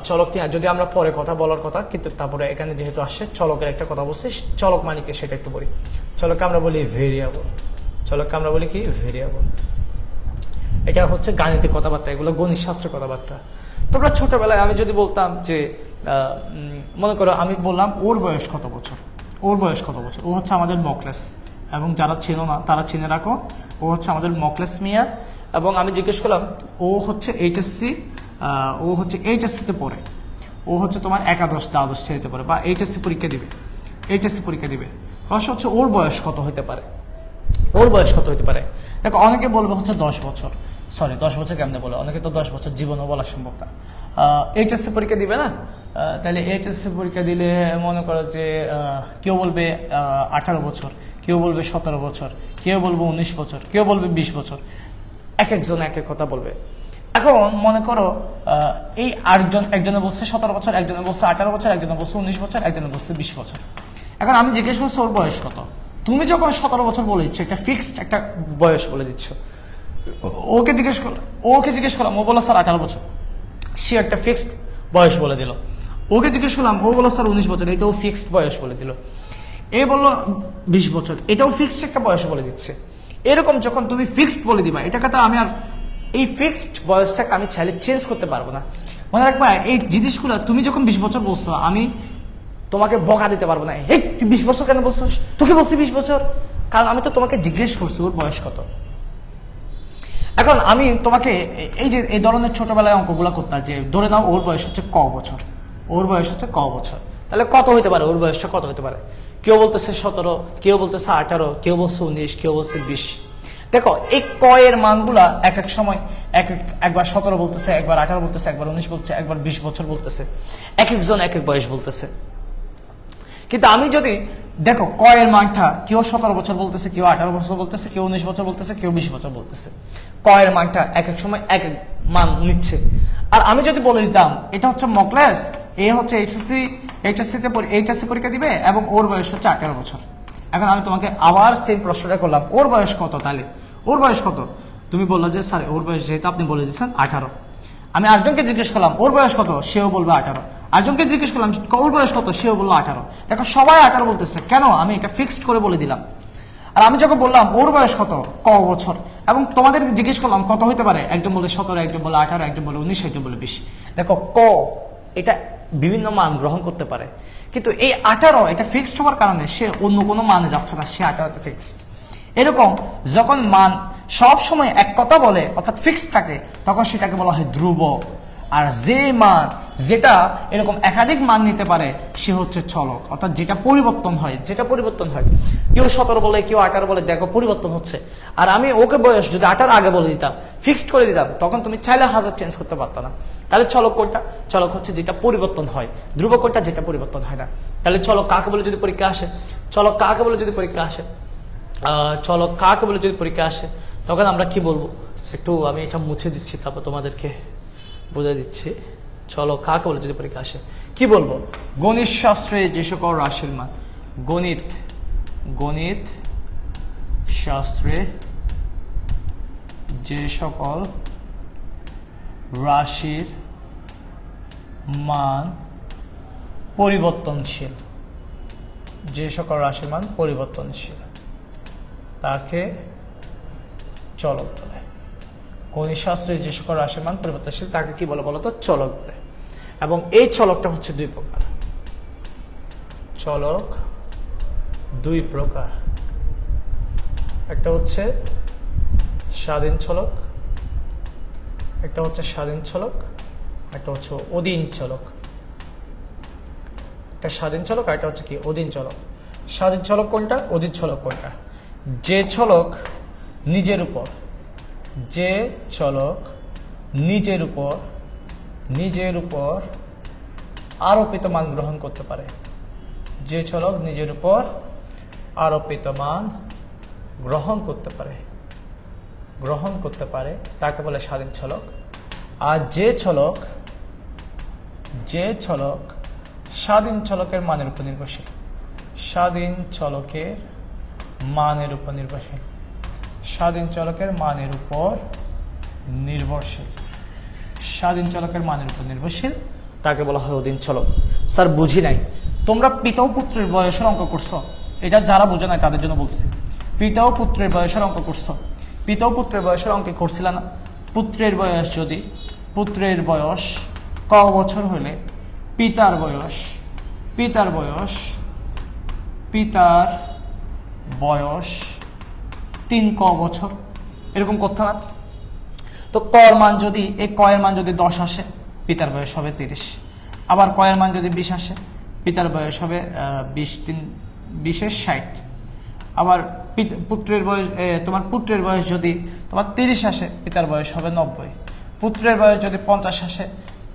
চলক যদি আমরা পরে কথা বলার কথা, কিন্তু তারপরে এখানে যেহেতু আসছে চলকের একটা কথা বলছি, চলক মানে কি সেটা একটু বলি। চলককে আমরা বলি ভেরিয়েবল। চলককে আমরা বলি কি? ভেরিয়েবল। এটা হচ্ছে গাণিতিক কথাবার্তা, এগুলো গণিত শাস্ত্রের কথাবার্তা। তোমরা ছোটবেলায় আমি যদি বলতাম যে মনে করো আমি বললাম ওর বয়স কত বছর, ওর বয়স কত বছর, ও হচ্ছে আমাদের মকলেস, এবং যারা চেনো না তারা চিনে রাখো, ও হচ্ছে আমাদের মকলেস মিয়া। এবং আমি জিজ্ঞেস করলাম ও হচ্ছে এইচএসসি, ও হচ্ছে এইচএসসিতে পড়ে, ও হচ্ছে তোমার একাদশ দ্বাদশ শ্রেণীতে পড়ে বা এইচএসসি পরীক্ষা দিবে, এইচএসসি পরীক্ষা দিবে। প্রশ্ন হচ্ছে ওর বয়স কত হতে পারে, ওর বয়স কত হতে পারে? দেখো অনেকে বলবে হচ্ছে 10 বছর, সরি 10 বছর কেমনে বলে, অনেকে তো 10 বছর জীবনও বলা সম্ভব না। এইচএসসি পরীক্ষা দিবে না, তাহলে এইচএসসি পরীক্ষা দিলে মনে করো যে কেউ বলবে 18 বছর, কেউ বলবে 17 বছর, কেউ বলবে 19 বছর, কেউ বলবে 20 বছর, এক একজন এক এক কথা বলবে। এখন মনে করো এই একজনে বলছে 17 বছর, একজনে বলছে 18 বছর, একজনে বলছে 19 বছর, একজনে বলছে 20 বছর। এখন আমি জিজ্ঞেস করছি ওর বয়স কত, তুমি যখন 17 বছর বলে দিচ্ছ, একটা ফিক্সড একটা বয়স বলে দিচ্ছ, ওকে জিজ্ঞেস করলাম, ও বললো স্যার 18 বছর, সে একটা ফিক্সড বয়স বলে দিল। ওকে জিজ্ঞেস করলাম, ও বললো স্যার 19 বছর, এটাও ফিক্সড বয়স বলে দিল। এ বললো 20 বছর, এটাও ফিক্সড একটা বয়স বলে দিচ্ছে। এরকম যখন তুমি ফিক্সড বলে দিবা, এটাকে তো আমি আর এই ফিক্সড বয়সটাকে আমি চাইলে চেঞ্জ করতে পারবো না। মনে রাখবা এই জিনিসগুলো, তুমি যখন 20 বছর বলছো, আমি তোমাকে বকা দিতে পারবো না, এই তুই 20 বছর কেন বলছো, তোকে বলছি 20 বছর, কারণ আমি তো তোমাকে জিজ্ঞেস করছি ওর বয়স কত। এখন আমি তোমাকে এই যে এই ধরনের ছোটবেলায় অঙ্কগুলো করতাম, যে ধরে নাও ওর বয়স হচ্ছে ক বছর, ওর বয়স হচ্ছে ক বছর, তাহলে কত হতে পারে, ওর বয়সটা কত হতে পারে? কেউ বলতেছে 17, কেউ বলতেছে 18, কেউ বলছে 19, কেউ বলছে 20। দেখো এই ক এর মানগুলা এক এক সময় একবার 17 বলতেছে, একবার 18 বলতেছে, একবার 19 বলছে, একবার 20 বছর বলতেছে, এক একজন এক এক বয়স বলতেছে। কিন্তু আমি যদি দেখো ক এর মানটা কেউ 17 বছর বলতেছে, কেউ 18 বছর বলতেছে, কেউ 19 বছর বলতেছে, কেউ 20 বছর বলতেছে, ক এর মানটা এক এক সময় এক এক মান নিচ্ছে। আর আমি যদি বলে দিতাম এটা হচ্ছে মকলেস, এ হচ্ছে এইচএসসি পরীক্ষা দিবে এবং ওর বয়স হচ্ছে 18 বছর। এখন আমি তোমাকে আবার সেম প্রশ্নটা করলাম, ওর বয়স কত, তাহলে ওর বয়স কত? তুমি বললো যে স্যার ওর বয়স যেহেতু আপনি বলে দিচ্ছেন 18। আমি আরেকজনকে জিজ্ঞেস করলাম ওর বয়স কত, সেও বলবে 18। আরেকজনকে জিজ্ঞেস করলাম ওর বয়স কত, সেও বললো 18। দেখো সবাই 18 বলতেছে, কেন? আমি এটা ফিক্সড করে বলে দিলাম। আর আমি যখন বললাম ওর বয়স কত, ক বছর, এবং তোমাদের জিজ্ঞেস করলাম কত হতে পারে, একজন বলে 17, একজন বলে 18, একজন বলে 19, একজন বলে 20। দেখো ক এটা বিভিন্ন মান গ্রহণ করতে পারে, কিন্তু এই 18 এটা ফিক্সড হওয়ার কারণে সে অন্য কোনো মানে যাচ্ছে না, সে 18তে ফিক্সড। এরকম যখন মান সব সময় এক কথা বলে, অর্থাৎ ফিক্সড থাকে, তখন সেটাকে বলা হয় ধ্রুবক। আর যে মান যেটা এরকম একাধিক মান নিতে পারে সে হচ্ছে চলক, অর্থাৎ যেটা পরিবর্তন হয়, কেউ 17 বলে, কেউ 18 বলে, দেখো পরিবর্তন হচ্ছে। আর আমি ওকে বয়স যদি 18 আগে বলে দিতাম, ফিক্সড করে দিতাম, তখন তুমি চাইলে হাজার চেঞ্জ করতে পারতো না। তাহলে চলক কোনটা? চলক হচ্ছে যেটা পরিবর্তন হয়। ধ্রুবক কোনটা? যেটা পরিবর্তন হয় না। তাহলে চলক কাকে বলে যদি পরীক্ষা আসে, চলক কাকে বলে যদি পরীক্ষা আসে, তখন আমরা কি বলবো? একটু আমি এটা মুছে দিচ্ছি, তারপর তোমাদেরকে বুঝে দিচ্ছি। চলো কাকে বলে যদি পরীক্ষা আসে কি বলবো? গণিত শাস্ত্রে যে সকল রাশির মান, গণিত শাস্ত্রে যে সকল রাশির মান পরিবর্তনশীল, যে সকল রাশির মান পরিবর্তনশীল তাকে চলক বলে। গণিত শাস্ত্রে যে সকল রাশির মান পরিবর্তনশীল তাকে কি বলে বলতো? চলক বলে। এবং এই চলকটা হচ্ছে দুই প্রকার। চলক দুই প্রকার, একটা হচ্ছে স্বাধীন চলক, একটা হচ্ছে স্বাধীন চলক, একটা হচ্ছে অধীন চলক। একটা স্বাধীন চলক আর একটা হচ্ছে কি? অধীন চলক। স্বাধীন চলক কোনটা? অধীন চলক কোনটা? যে চলক নিজের উপর, যে চলক নিজের উপর আরোপিত মান গ্রহণ করতে পারে, যে চলক নিজের উপর আরোপিত মান গ্রহণ করতে পারে তাকে বলে স্বাধীন চলক। আর যে চলক স্বাধীন চলকের মানের উপর নির্ভরশীল, স্বাধীন চলকের মানের উপর নির্ভরশীল, স্বাধীন চলকের মানের উপর নির্ভরশীল, স্বাধীন চলকের মানের উপর নির্ভরশীল তাকে বলা হয় অধীন চলক। স্যার বুঝি নাই, তোমরা পিতা ও পুত্রের বয়সের অঙ্ক করছো? এটা যারা বোঝে নাই তাদের জন্য বলছি। পিতা ও পুত্রের বয়সের অঙ্ক করছো? পিতা ও পুত্রের বয়সের অঙ্কে করছিল না? পুত্রের বয়স ক বছর হলে পিতার বয়স 3 ক বছর, এরকম করতে না? তো কর মান যদি, এই কয়ের মান যদি 10 আসে পিতার বয়স হবে 30, আবার কয়ের মান যদি 20 আসে পিতার বয়স হবে 20 60, আবার পুত্রের বয়স তোমার পুত্রের বয়স যদি তোমার 30 আসে পিতার বয়স হবে 90, পুত্রের বয়স যদি 50 আসে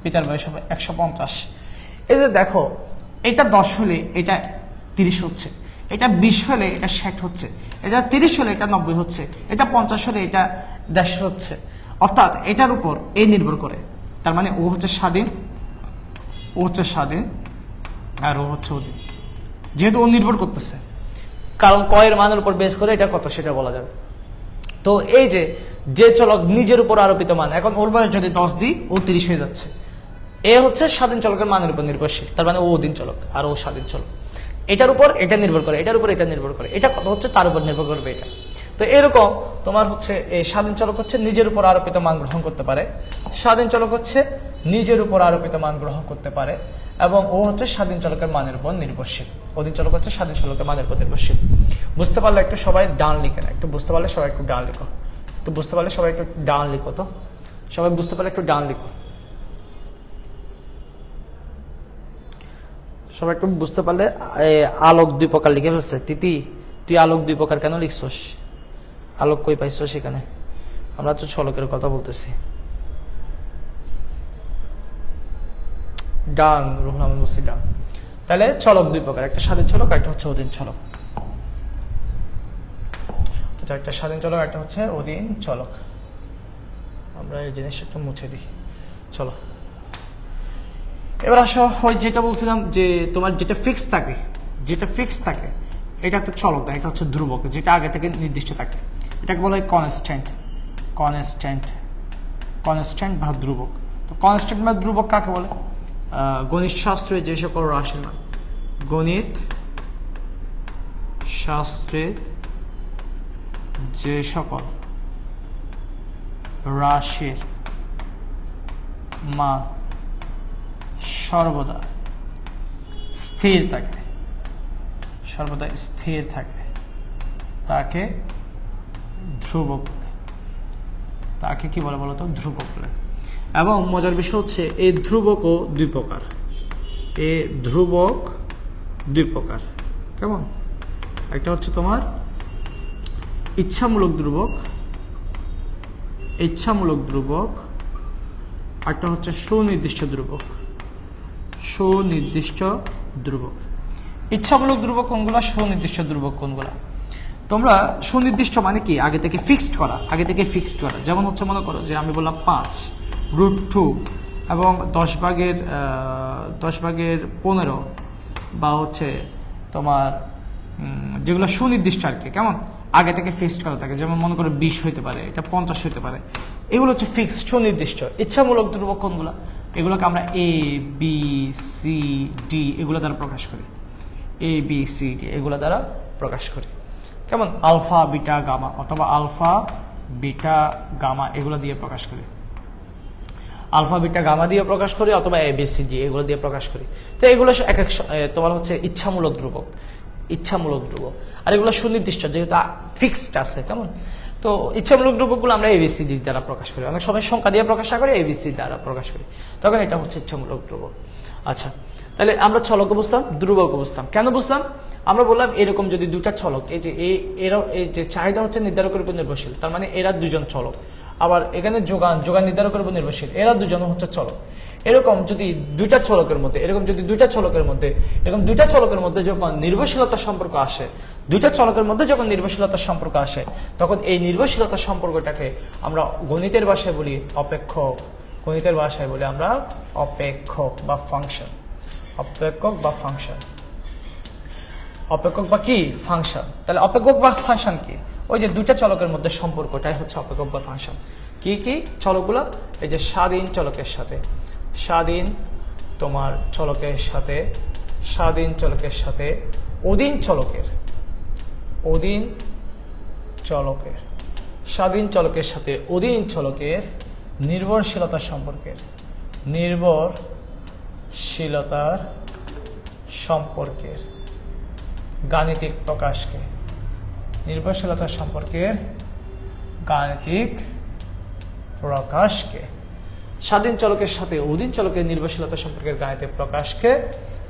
পিতার বয়স হবে 150। এই যে দেখো, এটা 10 হলে এটা 30 হচ্ছে, এটা 20 হলে এটা 60 হচ্ছে, এটা 30 হলে এটা 90 হচ্ছে, এটা 50 হলে এটা 150 হচ্ছে। অর্থাৎ এটার উপর এ নির্ভর করে। তার মানে ও হচ্ছে স্বাধীন আর ও হচ্ছে অধীন, যেহেতু ও নির্ভর করতেছে, কারণ কয়ের মানের উপর বেস করে এটা কত সেটা বলা যাবে। তো এই যে চলক নিজের উপর আরোপিত মান, এখন ওর বয়স যদি 10 দিই ও 30 হয়ে যাচ্ছে, এ হচ্ছে স্বাধীন চলকের মানের উপর নির্ভরশীল, তার মানে ও অধীন চলক আর ও স্বাধীন চলক। এটার উপর এটা নির্ভর করে, এটার উপর এটা নির্ভর করে, এটা কত হচ্ছে তার উপর নির্ভর করবে এটা। তো এরকম তোমার হচ্ছে এই স্বাধীন চলক হচ্ছে নিজের উপর আরোপিত মান গ্রহণ করতে পারে, স্বাধীন চলক হচ্ছে নিজের উপর আরোপিত মান গ্রহণ করতে পারে, এবং ও হচ্ছে স্বাধীন চলকের মানের উপর নির্ভরশীল। অধীন চলক হচ্ছে স্বাধীন চলকের মানের উপর নির্ভরশীল। বুঝতে পারলে একটু সবাই ডান লিখে না, একটু বুঝতে পারলে সবাই একটু ডান লিখো, একটু বুঝতে পারলে সবাই একটু ডান লিখো, তো সবাই বুঝতে পারলে একটু ডান লিখো, সবাই একটু বুঝতে পারলে। আলোক 2 প্রকার লিখে ফেলছে। তিতি, তুই আলোক 2 প্রকার কেন লিখছস? আলোক কই পাইছ সেখানে? আমরা তো চলকের কথা বলতেছি। ডান রুহুল আমিন মুসি, ডান। তাহলে চলক 2 প্রকার, একটা স্বাধীন চলক, একটা হচ্ছে অধীন চলক। একটা স্বাধীন চলক, একটা হচ্ছে অধীন চলক। আমরা এই জিনিসটা একটু মুছে দিই। চলো এবার আসো, ওই যেটা বলছিলাম যে তোমার যেটা ফিক্স থাকে এটা তো চলক না, এটা হচ্ছে ধ্রুবক, যেটা আগে থেকে নির্দিষ্ট থাকে। এটাকে বলা হয় কনস্ট্যান্ট বা ধ্রুবক। তো কনস্ট্যান্ট বা ধ্রুবক কাকে বলে? গণিত শাস্ত্রে যে সকল রাশির মান, গণিত শাস্ত্রে যে সকল রাশির মান সর্বদা স্থির থাকে তাকে ধ্রুবক বলে। তাকে কি বলে বলতো? ধ্রুবক বলে। এবং মজার বিষয় হচ্ছে এই ধ্রুবকও 2 প্রকার। কেমন? একটা হচ্ছে তোমার ইচ্ছামূলক ধ্রুবক, একটা হচ্ছে সুনির্দিষ্ট ধ্রুবক। ইচ্ছামূলক ধ্রুবক কোনগুলা, সুনির্দিষ্ট ধ্রুবক কোনগুলা? তোমরা সুনির্দিষ্ট মানে কি? আগে থেকে ফিক্সড করা। যেমন হচ্ছে মনে করো যে আমি বললাম 5√2 এবং 10/15 বা হচ্ছে তোমার যেগুলো সুনির্দিষ্ট আর কি, কেমন আগে থেকে ফিক্সড করা থাকে। যেমন মনে করো 20 হইতে পারে, এটা 50 হইতে পারে, এগুলো হচ্ছে ফিক্সড সুনির্দিষ্ট। ইচ্ছামূলক ধ্রুবক কোনগুলো? এগুলোকে আমরা A, B, C, D এগুলো দ্বারা প্রকাশ করি। এ বি সি ডি এগুলো দ্বারা প্রকাশ করি। কেমন? আলফা বিটা গামা অথবা আলফা বিটা গামা এগুলো দিয়ে প্রকাশ করি, আলফা বিটা গামা দিয়ে প্রকাশ করি অথবা এ বি সি ডি এগুলো দিয়ে প্রকাশ করি। তো এগুলো এক এক তোমার হচ্ছে ইচ্ছামূলক ধ্রুবক, ইচ্ছামূলক ধ্রুবক। আর এগুলো সুনির্দিষ্ট, যেহেতু ফিক্সড আছে। কেমন? তো ইচ্ছামূলক ধ্রুবকগুলো আমরা এবিসিডি দ্বারা প্রকাশ করি, অনেক সময় সংখ্যা দিয়ে প্রকাশ না করে এবিসি দ্বারা প্রকাশ করি, তখন এটা হচ্ছে ইচ্ছামূলক ধ্রুবক। আচ্ছা, তাহলে আমরা চলক বুঝলাম, ধ্রুবক বুঝলাম। কেন বুঝলাম? আমরা বললাম এরকম যদি দুটা চলক, এই যে এরা এই যে চাহিদা হচ্ছে নির্ধারকের উপর নির্ভরশীল, তার মানে এরা দুজন চলক। আবার এখানে যোগান নির্ধারকের উপর নির্ভরশীল, এরা দুজন হচ্ছে চলক। এরকম যদি দুইটা চলকের মধ্যে এরকম দুইটা চলকের মধ্যে যখন নির্ভরশীলতা সম্পর্ক আসে, দুইটা চলকের মধ্যে যখন নির্ভরশীলতা সম্পর্ক আসে, তখন এই নির্ভরশীলতা সম্পর্কটাকে আমরা গণিতের ভাষায় বলি অপেক্ষক। গণিতের ভাষায় বলি আমরা অপেক্ষক বা ফাংশন, অপেক্ষক বা ফাংশন, অপেক্ষক বা কি? ফাংশন। তাহলে অপেক্ষক বা ফাংশন কি? ওই যে দুইটা চলকের মধ্যে সম্পর্কটাই হচ্ছে অপেক্ষক বা ফাংশন। কি কি চলকগুলো? এই যে স্বাধীন চলকের সাথে, স্বাধীন তোমার চলকের সাথে, স্বাধীন চলকের সাথে অধীন চলকের, অধীন চলকের, স্বাধীন চলকের সাথে অধীন চলকের নির্ভরশীলতা সম্পর্কের, নির্ভরশীলতার সম্পর্কের গাণিতিক প্রকাশকে, নির্ভরশীলতা সম্পর্কের গাণিতিক প্রকাশকে, স্বাধীন চলকের সাথে অধীন চলকের নির্ভরশীলতা সম্পর্কের গাণিতিক প্রকাশকে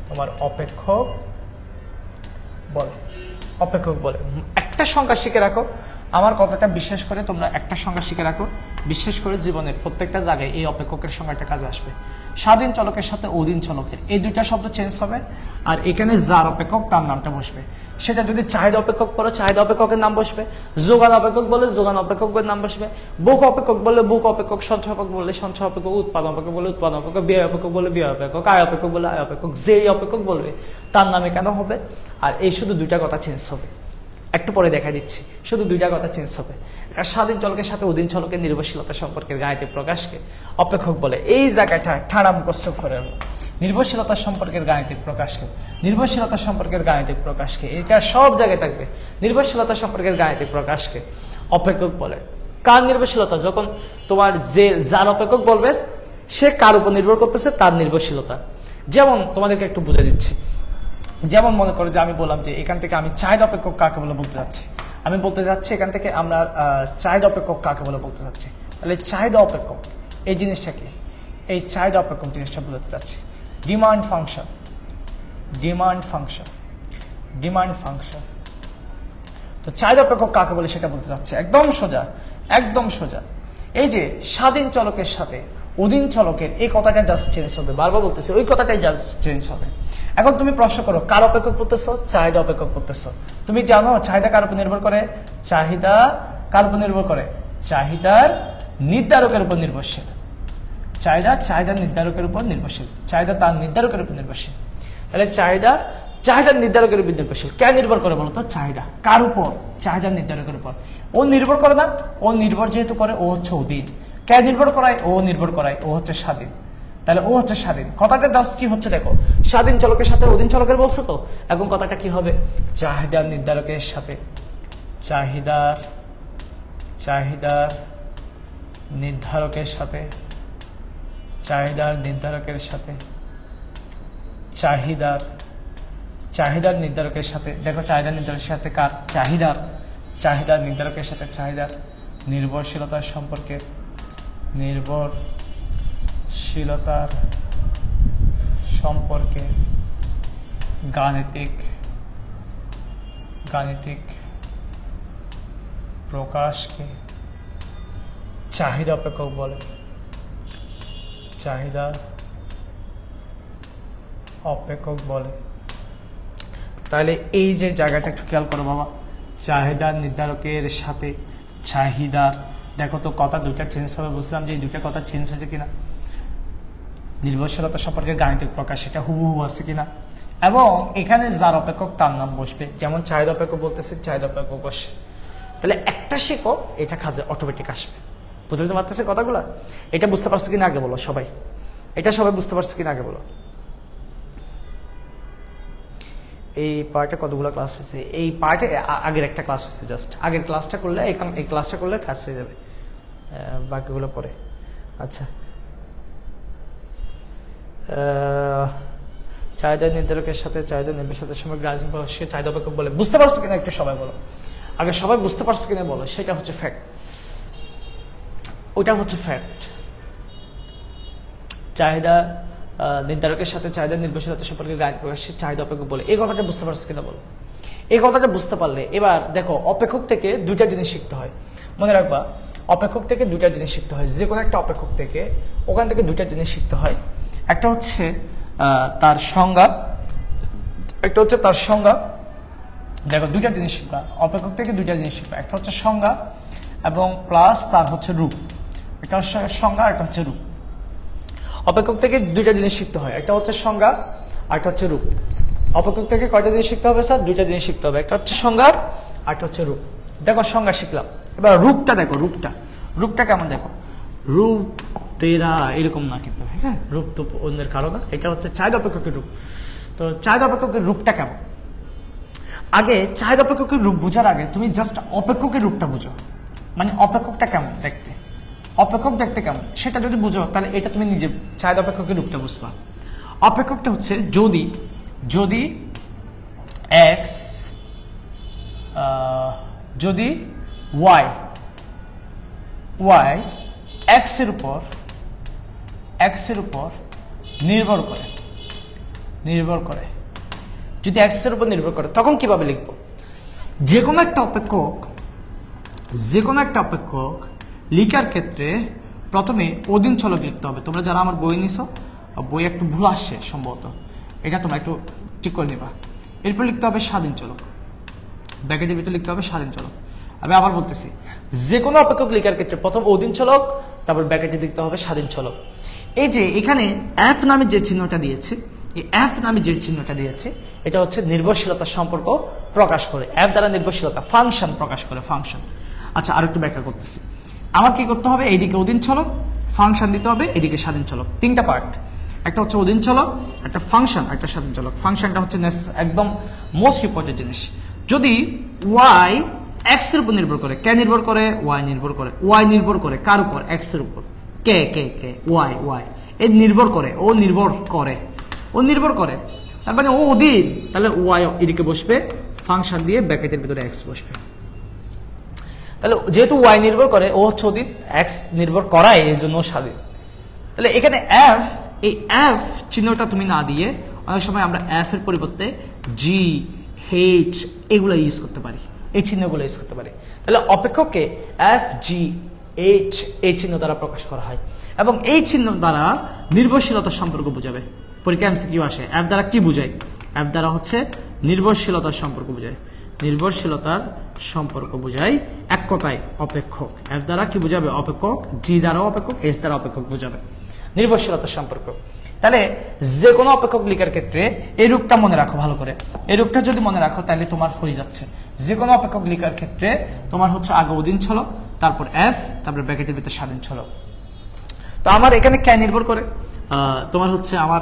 তোমার অপেক্ষক বলে, অপেক্ষক বলে। একটা সংখ্যা শিখে রাখো, আমার কথাটা বিশ্বাস করে তোমরা একটা সংখ্যা শিখে রাখো, বিশেষ করে জীবনের প্রত্যেকটা জায়গায় এই অপেক্ষকের সংখ্যাটা কাজে আসবে। স্বাধীন চলকের সাথে অধীন চলকের এই দুইটা শব্দ চেঞ্জ হবে, আর এখানে যার অপেক্ষক তার নামটা বসবে। সেটা যদি চাহিদা অপেক্ষক বলো, চাহিদা অপেক্ষকের নাম বসবে। যোগান অপেক্ষক বলে যোগান অপেক্ষকের নাম বসবে। বুক অপেক্ষক বলে বুক অপেক্ষক, সঞ্চয় অপেক্ষক বলে সঞ্চয় অপেক্ষক, উৎপাদন অপেক্ষক বলে উৎপাদন অপেক্ষক, ব্যয় অপেক্ষক বলে ব্যয় অপেক্ষক, আয় অপেক্ষক বলে আয় অপেক্ষক। যেই অপেক্ষক বলবে তার নামে কেন হবে। আর এই শুধু দুইটা কথা চেঞ্জ হবে, একটু পরে দেখা দিচ্ছি। শুধু দুইটা কথা চেঞ্জ হবে। স্বাধীন চলকের সাথে অধীন চলকের নির্ভরশীলতা সম্পর্কের গাণিতিক প্রকাশকে অপেক্ষক বলে। এই জায়গাটা ঠাড়া মুখস্থ করে নির্ভরশীলতা সম্পর্কের গাণিতিক প্রকাশকে, নির্ভরশীলতা সম্পর্কের গাণিতিক প্রকাশকে, এটা সব জায়গায় থাকবে। নির্ভরশীলতা সম্পর্কের গাণিতিক প্রকাশকে অপেক্ষক বলে। কার নির্ভরশীলতা? যখন তোমার যার অপেক্ষক বলবে সে কার উপর নির্ভর করতেছে, তার নির্ভরশীলতা। যেমন তোমাদেরকে একটু বুঝে দিচ্ছি। যেমন মনে করো যে আমি বললাম যে এখান থেকে আমি চাহিদা অপেক্ষক কাকে বলে বলতে যাচ্ছি, আমি বলতে যাচ্ছি এখান থেকে আমরা চাহিদা অপেক্ষক কাকে বলে বলতে যাচ্ছি। তাহলে চাহিদা অপেক্ষক এই জিনিসটা কি? এই চাহিদা অপেক্ষক জিনিসটা বোঝাতে যাচ্ছি। Demand function, demand function, demand function. তো চাহিদা অপেক্ষক কাকে বলে সেটা বলতে যাচ্ছে। একদম সোজা, একদম সোজা। এই যে স্বাধীন চলকের সাথে অধীন চলকের এই কথাটা জাস্ট চেঞ্জ হবে, বারবার বলতেছে ওই কথাটাই জাস্ট চেঞ্জ হবে। এখন তুমি প্রশ্ন করো কার অপেক্ষক করতেছো? চাহিদা অপেক্ষক করতেছো। তুমি জানো চাহিদা কার উপর নির্ভর করে? চাহিদা কার উপর নির্ভর করে? চাহিদার নির্ধারকের উপর নির্ভরশীল। চাহিদার নির্ধারকের উপর নির্ভরশীল, চাহিদা তার নির্ধারকের উপর নির্ভরশীল। তাহলে চাহিদার নির্ধারকের উপর নির্ভরশীল। কে নির্ভর করে বলতো? চাহিদা। কার উপর? চাহিদার নির্ধারকের উপর। ও নির্ভর করে না, ও নির্ভর যেহেতু করে ও হচ্ছে অধীন। কে নির্ভর করায়? ও নির্ভর করায়, ও হচ্ছে স্বাধীন। তাহলে ও হচ্ছে স্বাধীন। কথাটা জাস্ট কি হচ্ছে দেখো, স্বাধীন চলকের সাথে অধীন চলকের বলছো তো, এখন কথাটা কি হবে? চাহিদার নির্ধারকের সাথে, চাহিদার নির্ধারকের সাথে, চাহিদার নির্ধারকের সাথে, চাহিদার নির্ধারকের সাথে। দেখো চাহিদার নির্ধারকের সাথে কার? চাহিদার নির্ধারকের সাথে চাহিদার নির্ভরশীলতার সম্পর্কে, নির্ভরশীলতার সম্পর্কে গাণিতিক প্রকাশকে চাহিদা অপেক্ষক বলে। চাহিদা অপেক্ষক বলে। তাহলে এই যে জায়গাটা একটু খেয়াল করো বাবা, চাহিদার নির্ধারকের সাথে চাহিদার, দেখো তো কথা দুইটা চেঞ্জ হবে। বুঝলাম যে এই দুইটা কথা চেঞ্জ হয়েছে কিনা। নির্ভরশীলতা সম্পর্কে গাণিতিক প্রকাশ সেটা হুবহু আছে কিনা, এবং এখানে যার অপেক্ষক তার নাম বসবে। যেমন চাহিদা অপেক্ষক বলতেছে, চাহিদা অপেক্ষক বসে। তাহলে একটা শিখো, এটা কাজে অটোমেটিক আসবে। বুঝতে পারতেছে কথাগুলো? এটা বুঝতে পারছো কিনা আগে বলো সবাই, এটা সবাই বুঝতে পারছো কিনা আগে বলো। এই পার্টে কতগুলো ক্লাস হয়েছে? এই পার্টে আগের একটা ক্লাস হয়েছে, জাস্ট আগের ক্লাসটা করলে এই ক্লাসটা করলে কাজ হয়ে যাবে, বাকিগুলো পরে। আচ্ছা, চাহিদা নির্ধারকের সাথে চাহিদা নির্দেশকের সময় গ্রাহক সে চাহিদা অপেক্ষক বলে। বুঝতে পারছো কিনা একটু সবাই বলো, আগে সবাই বুঝতে পারছো কিনা বলো। সেটা হচ্ছে ফ্যাক্ট, ওটা হচ্ছে ফ্যাক্ট। চাহিদা নির্ধারকের সাথে চাহিদা নির্ভরশীলতা সম্পর্কে গ্রাহক প্রকাশের চাহিদা অপেক্ষক বলে। এই কথাটা বুঝতে পারছো কিনা বলো। এই কথাটা বুঝতে পারলে এবার দেখো, অপেক্ষক থেকে দুইটা জিনিস শিখতে হয়, মনে রাখবা। অপেক্ষক থেকে দুইটা জিনিস শিখতে হয়, যে কোনো একটা অপেক্ষক থেকে ওখান থেকে দুইটা জিনিস শিখতে হয়। একটা হচ্ছে তার সংজ্ঞা, একটা হচ্ছে তার সংজ্ঞা। দেখো, দুইটা জিনিস শিখবা অপেক্ষক থেকে, দুইটা জিনিস শিখবা। একটা হচ্ছে সংজ্ঞা এবং প্লাস তার হচ্ছে রূপ। একটা হচ্ছে সংজ্ঞা, একটা হচ্ছে রূপ। অপেক্ষক থেকে দুইটা জিনিস শিখতে হয়, একটা হচ্ছে সংজ্ঞা আর একটা হচ্ছে রূপ। অপেক্ষক থেকে কয়টা জিনিস শিখতে হবে স্যার? দুইটা জিনিস শিখতে হবে, একটা হচ্ছে সংজ্ঞা আর একটা হচ্ছে রূপ। দেখো, সংজ্ঞা শিখলাম, এবার রূপটা দেখো। রূপটা কেমন দেখো। রূপ তেরা এরকম না কিন্তু, হ্যাঁ, রূপ তো অন্যের কারো না। এটা হচ্ছে চাহিদা অপেক্ষকের রূপ। তো চাহিদা অপেক্ষকের রূপটা কেমন? আগে চাহিদা অপেক্ষকের রূপ বোঝার আগে তুমি জাস্ট অপেক্ষকের রূপটা বুঝো, মানে অপেক্ষকটা কেমন দেখতে, অপেক্ষক দেখতে কেমন সেটা যদি বুঝো, তাহলে এটা তুমি নিজে চাহিদা অপেক্ষকের রূপটা বুঝবা। অপেক্ষকটা হচ্ছে যদি এক্স, যদি ওয়াই এক্স এর উপর নির্ভর করে, যদি এক্স এর উপর নির্ভর করে, তখন কিভাবে লিখবো? যে কোনো একটা অপেক্ষক লিখার ক্ষেত্রে প্রথমে অধীন চলক লিখতে হবে। তোমরা যারা আমার বই নিছো, বই একটু ভুল আসছে সম্ভবত, এটা তোমরা একটু ঠিক করে নিবা। এরপর লিখতে হবে স্বাধীন চলক, ব্র্যাকেটের ভিতরে লিখতে হবে স্বাধীন চলক। আমি আবার বলতেছি, যে কোনো অপেক্ষক লিখার ক্ষেত্রে প্রথম অধীন চলক, তারপর ব্র্যাকেটে লিখতে হবে স্বাধীন চলক। এই যে এখানে এফ নামে যে চিহ্নটা দিয়েছি, এই এফ নামে যে চিহ্নটা দিয়েছি, এটা হচ্ছে নির্ভরশীলতার সম্পর্ক প্রকাশ করে। এফ দ্বারা নির্ভরশীলতা ফাংশন প্রকাশ করে, ফাংশন। আচ্ছা, আরেকটু ব্যাখ্যা করতেছি। আমার কি করতে হবে? এইদিকে অধীন চলক, ফাংশন দিতে হবে, এদিকে স্বাধীন চলক। তিনটা পার্ট, একটা হচ্ছে অধীন চলক, একটা ফাংশন, একটা স্বাধীন চলক। ফাংশনটা হচ্ছে একদম মোস্ট ইম্পর্টেন্ট জিনিস। যদি ওয়াই এক্স এর উপর নির্ভর করে, কে নির্ভর করে? ওয়াই নির্ভর করে। ওয়াই নির্ভর করে কার উপর? এক্স এর উপর। কে ওয়াই এই নির্ভর করে, ও নির্ভর করে, তার মানে ও অধীন, তাহলে ওয়াই এদিকে বসবে, ফাংশন দিয়ে ব্র্যাকেটের ভিতরে এক্স বসবে। তাহলে যেহেতু ওয়াই নির্ভর করে, ও হচ্ছে অধীন, এক্স নির্ভর করায়, এই জন্য স্বাধীন। তাহলে এখানে এফ, এই এফ চিহ্নটা তুমি না দিয়ে অনেক সময় আমরা এফ এর পরিবর্তে জি, এইচ এগুলো ইউজ করতে পারি, এই চিহ্নগুলো ইউজ করতে পারি। তাহলে অপেক্ষককে এফ, জি, এইচ এই চিহ্ন দ্বারা প্রকাশ করা হয়, এবং এই চিহ্ন দ্বারা নির্ভরশীলতার সম্পর্ক বোঝাবে। পরীক্ষা এমসিকিউ আসে, এফ দ্বারা কি বোঝায়? এফ দ্বারা হচ্ছে নির্ভরশীলতার সম্পর্ক বোঝায়, নির্ভরশীলতার সম্পর্ক বোঝায় এক কথায় অপেক্ষক। এফ দ্বারা কি বোঝাবে? অপেক্ষক। জি দ্বারা অপেক্ষক, এইচ দ্বারা অপেক্ষক বোঝাবে নির্ভরশীলতার সম্পর্ক। তাহলে যে কোনো অপেক্ষক লিখার ক্ষেত্রে এই রূপটা মনে রাখো ভালো করে। এই রূপটা যদি মনে রাখো তাহলে তোমার হয়ে যাচ্ছে। যে কোনো অপেক্ষক লিখার ক্ষেত্রে তোমার হচ্ছে আগে অধীন চলক, তারপর এফ, তারপর ব্র্যাকেটের ভিতরে স্বাধীন চলক। তো আমার এখানে কে নির্ভর করে? তোমার হচ্ছে আমার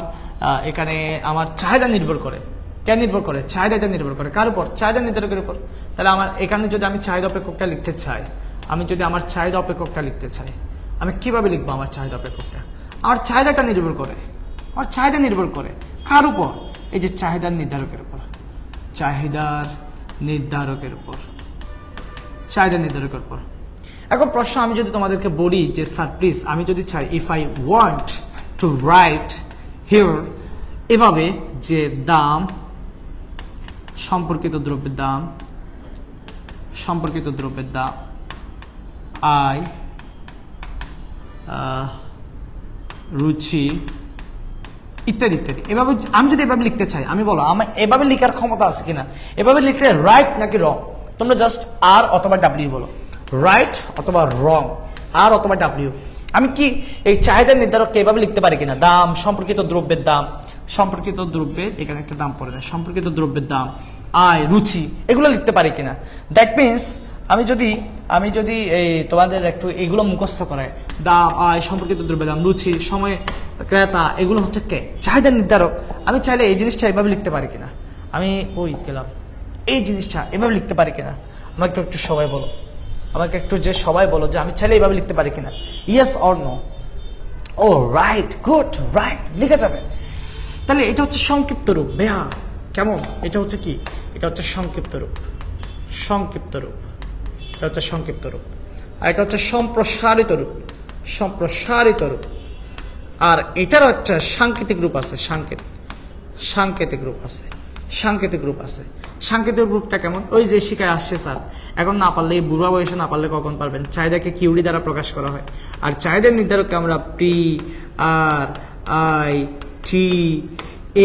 এখানে আমার চাহিদা নির্ভর করে। কে নির্ভর করে? চাহিদাটা নির্ভর করে কার উপর? চাহিদা নির্ধারকের উপর। তাহলে আমার এখানে যদি আমি চাহিদা অপেক্ষকটা লিখতে চাই, আমার চাহিদা অপেক্ষকটা লিখতে চাই, আমি কিভাবে লিখবো আমার চাহিদা অপেক্ষকটা? আমার চাহিদাটা নির্ভর করে, আমার চাহিদা নির্ভর করে কার উপর? এই যে চাহিদার নির্ধারকের উপর, চাহিদার নির্ধারকের উপর। এখন প্রশ্ন আমি যদি তোমাদেরকে বলি যে স্যার প্লিজ, আমি যদি চাই, if I want to right here এভাবে যে দাম, সম্পর্কিত দ্রব্যের দাম আয়, রুচি ইত্যাদি ইত্যাদি, এভাবে আমি যদি এভাবে লিখতে চাই, আমি বলো আমার এভাবে লিখার ক্ষমতা আছে কিনা? এভাবে লিখলে রাইট নাকি রং? তোমরা জাস্ট আর অথবা ডাব্লিউ বলো, রাইট অথবা রং, আর অথবা ডাব্লিউ। আমি কি এই চাহিদা নির্ধারককে এভাবে লিখতে পারি কিনা? দাম, সম্পর্কিত দ্রব্যের দাম, সম্পর্কিত দ্রব্যের, এখানে একটা দাম পড়ে না, সম্পর্কিত দ্রব্যের দাম, আয়, রুচি, এগুলো লিখতে পারি কিনা? দ্যাট মিনস আমি যদি এই তোমাদের একটু এগুলো মুখস্থ করাই, দাম, আয়, সম্পর্কিত দ্রব্যের দাম, রুচি, সময়, ক্রেতা, এগুলো হচ্ছে কে? চাহিদা নির্ধারক। আমি চাইলে এই জিনিসটা এইভাবে লিখতে পারি কিনা? আমি ওই গেলাম, এই জিনিসটা এভাবে লিখতে পারি কিনা আমাকে একটু সবাই বলো, আমাকে একটু যে সবাই বলো যে আমি চাইলে এইভাবে লিখতে পারি কিনা, yes or no. Oh right, good, right, লিখে যাবে। তাহলে এটা হচ্ছে সংক্ষিপ্ত রূপ। বেহা কেমন, এটা হচ্ছে কি, এটা হচ্ছে সংক্ষিপ্ত রূপ, সংক্ষিপ্ত রূপ, এটা হচ্ছে সংক্ষিপ্ত রূপ। আর এটা হচ্ছে সম্প্রসারিত রূপ, সম্প্রসারিত রূপ। আর এটারও একটা সাংকেতিক রূপ আছে, সাংকেতিক রূপ আছে, সাংকেতিক রূপ আছে। সাংকেতিক রূপটা কেমন, ওই যে শিখায় আসছে স্যার, এখন না পারলে, বুড়া বয়সে না পারলে কখন পারবেন। চাহিদাকে কিউডি দ্বারা প্রকাশ করা হয়, আর চাহিদার নির্ধারককে আমরা P R I T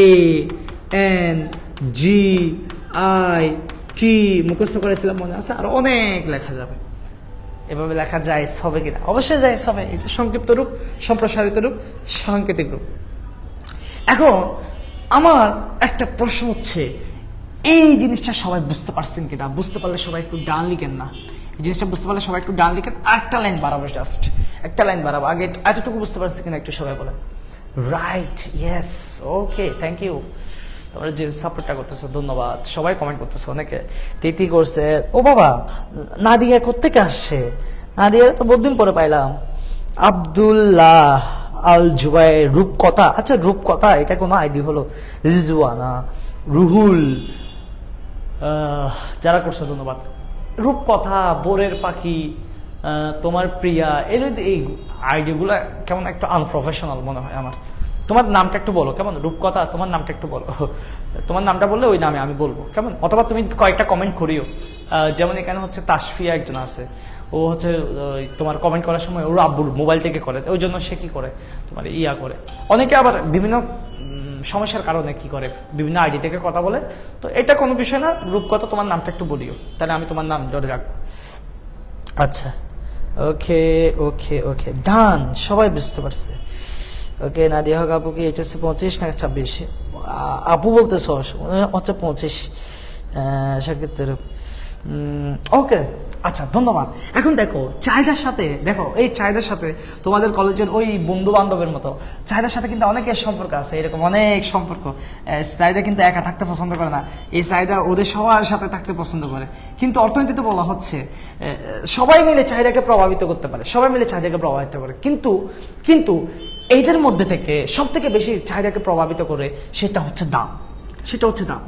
A N G I T মুখস্থ করেছিলাম মনে আছে, আর অনেক লেখা যাবে। এভাবে লেখা যায় হবে কিনা, অবশ্যই যায় হবে। এটা সংক্ষিপ্ত রূপ, সম্প্রসারিত রূপ, সাংকেতিক রূপ। এখন আমার একটা প্রশ্ন হচ্ছে, এই জিনিসটা সবাই বুঝতে পারছেন কিনা? বুঝতে পারলে সবাই একটু ডান লিখেন না, এই জিনিসটা বুঝতে পারলে সবাই একটু ডান লিখেন। একটা লাইন বাড়াবো, জাস্ট একটা লাইন বাড়াবো। আগে এতটুকু বুঝতে পারছি কিনা একটু সবাই বলেন। Right, yes, okay, thank you. তোমরা যে সাপোর্টটা করতেছো ধন্যবাদ। সবাই কমেন্ট করতেছো, অনেকে তিতি করছে। ও বাবা, নাদিয়া কোত্থেকে আসছে? নাদিয়া তো বহুদিন পরে পাইলাম। আব্দুল্লাহ আল জুবাই, রূপকথা। আচ্ছা, রূপকথা এটা কোনো আইডি হলো? রিজওয়ানা, রুহুল, যারা করছে ধন্যবাদ। রূপকথা, বোরের পাখি, তোমার প্রিয়া, এই আইডিগুলো কেমন একটু আনপ্রফেশনাল মনে হয় আমার। তোমার নামটা একটু বলো কেমন, রূপকথা, তোমার নামটা একটু বলো। তোমার নামটা বললে ওই নামে আমি বলবো কেমন, অথবা তুমি কয়েকটা কমেন্ট করিও। যেমন এখানে হচ্ছে তাসফিয়া একজন আছে, ও হচ্ছে তোমার কমেন্ট করার সময় ওর আব্বুর মোবাইল থেকে করে, ওই জন্য সে কি করে তোমার ইয়া করে। অনেকে আবার বিভিন্ন সমস্যার কারণে কি করে, বিভিন্ন আইডি থেকে কথা বলে। তো এটা কোনো বিষয় না, রূপকথা তোমার নামটা একটু বলিও, তাহলে আমি তোমার নাম ধরে রাখবো। আচ্ছা, ওকে ওকে ওকে, ডান, সবাই বুঝতে পারছে। ওকে, নাদিয়া হক আপু কি এইচএসসি 25 না 26? আপু বলতেছ হচ্ছে 25। সেক্ষেত্রে ওকে, আচ্ছা, ধন্যবাদ। এখন দেখো চাহিদার সাথে, দেখো এই চাহিদার সাথে তোমাদের কলেজের ওই বন্ধু বান্ধবের মতো চাহিদার সাথে কিন্তু অনেকের সম্পর্ক আছে, এরকম অনেক সম্পর্ক। চাহিদা কিন্তু একা থাকতে পছন্দ করে না, এই চাহিদা ওদের সবার সাথে থাকতে পছন্দ করে। কিন্তু অর্থনীতিতে বলা হচ্ছে সবাই মিলে চাহিদাকে প্রভাবিত করতে পারে, সবাই মিলে চাহিদাকে প্রভাবিত করে। কিন্তু এইদের মধ্যে থেকে সব থেকে বেশি চাহিদাকে প্রভাবিত করে সেটা হচ্ছে দাম, সেটা হচ্ছে দাম।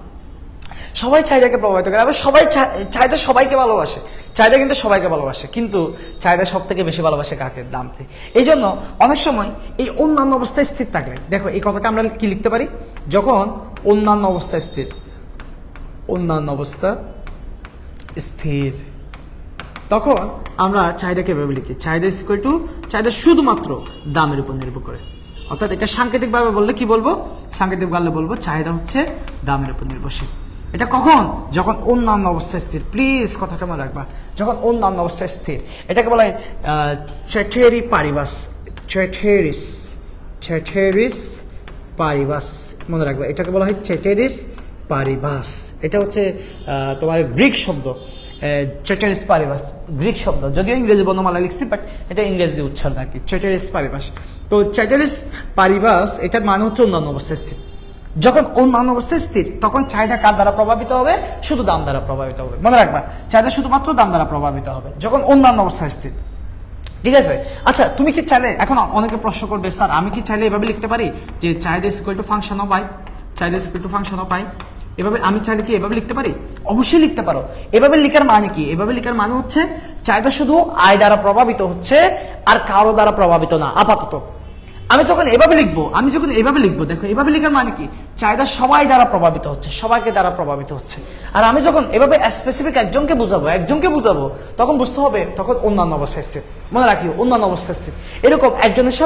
সবাই চাহিদাকে প্রভাবিত করে, আবার সবাই চাহিদা সবাইকে ভালোবাসে, চাহিদা কিন্তু সবাইকে ভালোবাসে, কিন্তু চাহিদা সব থেকে বেশি ভালোবাসে কাকে? দামকে। এই জন্য অনেক সময় এই অন্যান্য অবস্থায় স্থির থাকলে, দেখো এই কথাটা আমরা কি লিখতে পারি, যখন অন্যান্য অবস্থায় স্থির, অন্যান্য অবস্থা স্থির, তখন আমরা চাহিদাকে এভাবে লিখি, চাহিদা ইজ ইকুয়াল টু, চাহিদা শুধুমাত্র দামের উপর নির্ভর করে। অর্থাৎ এটা সাংকেতিকভাবে বললে কি বলবো, সাংকেতিকভাবে বলবো চাহিদা হচ্ছে দামের উপর নির্ভরশীল। এটা কখন? যখন অন্যান্য অবস্থায় স্থির। প্লিজ কথাটা মনে রাখবা, যখন অন্যান্য অবস্থায় স্থির। এটাকে বলা হয় চেটেরি পারিবাস, চেটেরিস পারিবাস, মনে রাখবা, এটাকে বলা হয় চেটেরিস পারিবাস। এটা হচ্ছে তোমার গ্রিক শব্দ, চেটেরিস পারিবাস, গ্রিক শব্দ, যদিও ইংরেজি বর্ণমালা লিখছি, বাট এটা ইংরেজি উচ্চারণ আর কি, চেটেরিস পারিবাস। তো চেটেরিস পারিবাস এটার মানে হচ্ছে অন্যান্য অবস্থায় স্থির। যখন অন্যান্য অবস্থায় স্থির, তখন চাহিদা কার দ্বারা প্রভাবিত হবে? শুধু দাম দ্বারা প্রভাবিত হবে। মনে রাখবা, চাহিদা শুধুমাত্র দাম দ্বারা প্রভাবিত হবে যখন অন্যান্য অবস্থায় স্থির। ঠিক আছে? আচ্ছা, তুমি কি চাইলে, এখন অনেকে প্রশ্ন করবে, স্যার আমি কি চাইলে এভাবে লিখতে পারি যে চাহিদা is equal to function of I, চাহিদা is equal to function of I, এভাবে আমি চাইলে কি এভাবে লিখতে পারি? অবশ্যই লিখতে পারো। এভাবে লিখার মানে কি? এভাবে লিখার মানে হচ্ছে চাহিদা শুধু আয় দ্বারা প্রভাবিত হচ্ছে, আর কারো দ্বারা প্রভাবিত না আপাতত। আমি যখন এভাবে লিখবো, দেখো এভাবে লেখার মানে কি, চাহিদা সবাই দ্বারা প্রভাবিত হচ্ছে, সবাইকে দ্বারা প্রভাবিত হচ্ছে। আর আমি যখন এভাবে স্পেসিফিক একজনকে বুঝাবো, তখন বুঝতে হবে তখন অন্যান্য অবস্থায় স্থির। মনে রাখিও, অন্যান্য অবস্থায় স্থির। এরকম একজনের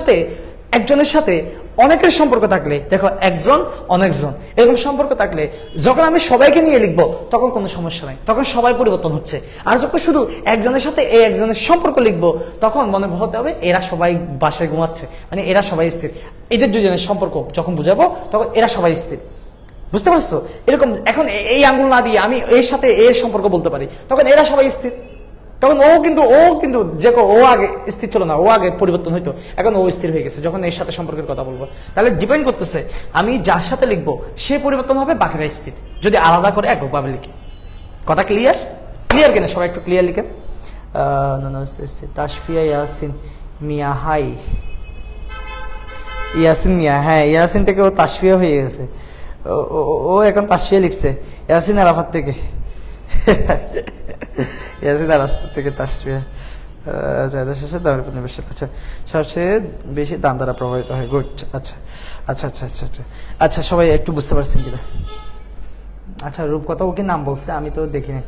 সাথে অনেকের সম্পর্ক থাকলে, দেখো একজন অনেকজন এরকম সম্পর্ক থাকলে, যখন আমি সবাইকে নিয়ে লিখবো তখন কোনো সমস্যা নাই, তখন সবাই পরিবর্তন হচ্ছে। আর যখন শুধু একজনের সাথে এই একজনের সম্পর্ক লিখবো, তখন মনে হতে হবে এরা সবাই বাসায় ঘুমাচ্ছে, মানে এরা সবাই স্থির। এদের দুজনের সম্পর্ক যখন বুঝাবো তখন এরা সবাই স্থির। বুঝতে পারছো? এরকম এখন এই আঙ্গুল না দিয়ে আমি এর সাথে এর সম্পর্ক বলতে পারি, তখন এরা সবাই স্থির। তখন ও কিন্তু যে ও আগে স্থির ছিল না, ও আগে পরিবর্তন হইতো, এখন ও স্থির হয়ে গেছে। যখন এর সাথে সম্পর্কের কথা বলবো, তাহলে ডিপেন্ড করতেছে আমি যার সাথে লিখবো সে পরিবর্তন হবে, বাকিরা স্থির। যদি আলাদা করে এককভাবে লিখি, কথা ক্লিয়ার? ক্লিয়ার কিনা সবাই একটু ক্লিয়ার লিখেন। তাসফিয়া ইয়াসিন মিয়া, হাই ইয়াসিন মিয়া, হ্যাঁ ইয়াসিন থেকে ও তাসফিয়া হয়ে গেছে, ও এখন তাসফিয়া লিখছে ইয়াসিন আরাফাত থেকে ইয়াসিন আরাফাত থেকে তাসফিয়া। আচ্ছা, সবচেয়ে বেশি দাম দ্বারা প্রভাবিত হয়, গুড। আচ্ছা আচ্ছা আচ্ছা আচ্ছা আচ্ছা আচ্ছা, সবাই একটু বুঝতে পারছেন কিনা? আচ্ছা, রূপকথা ও কি নাম বলছে? আমি তো দেখিনি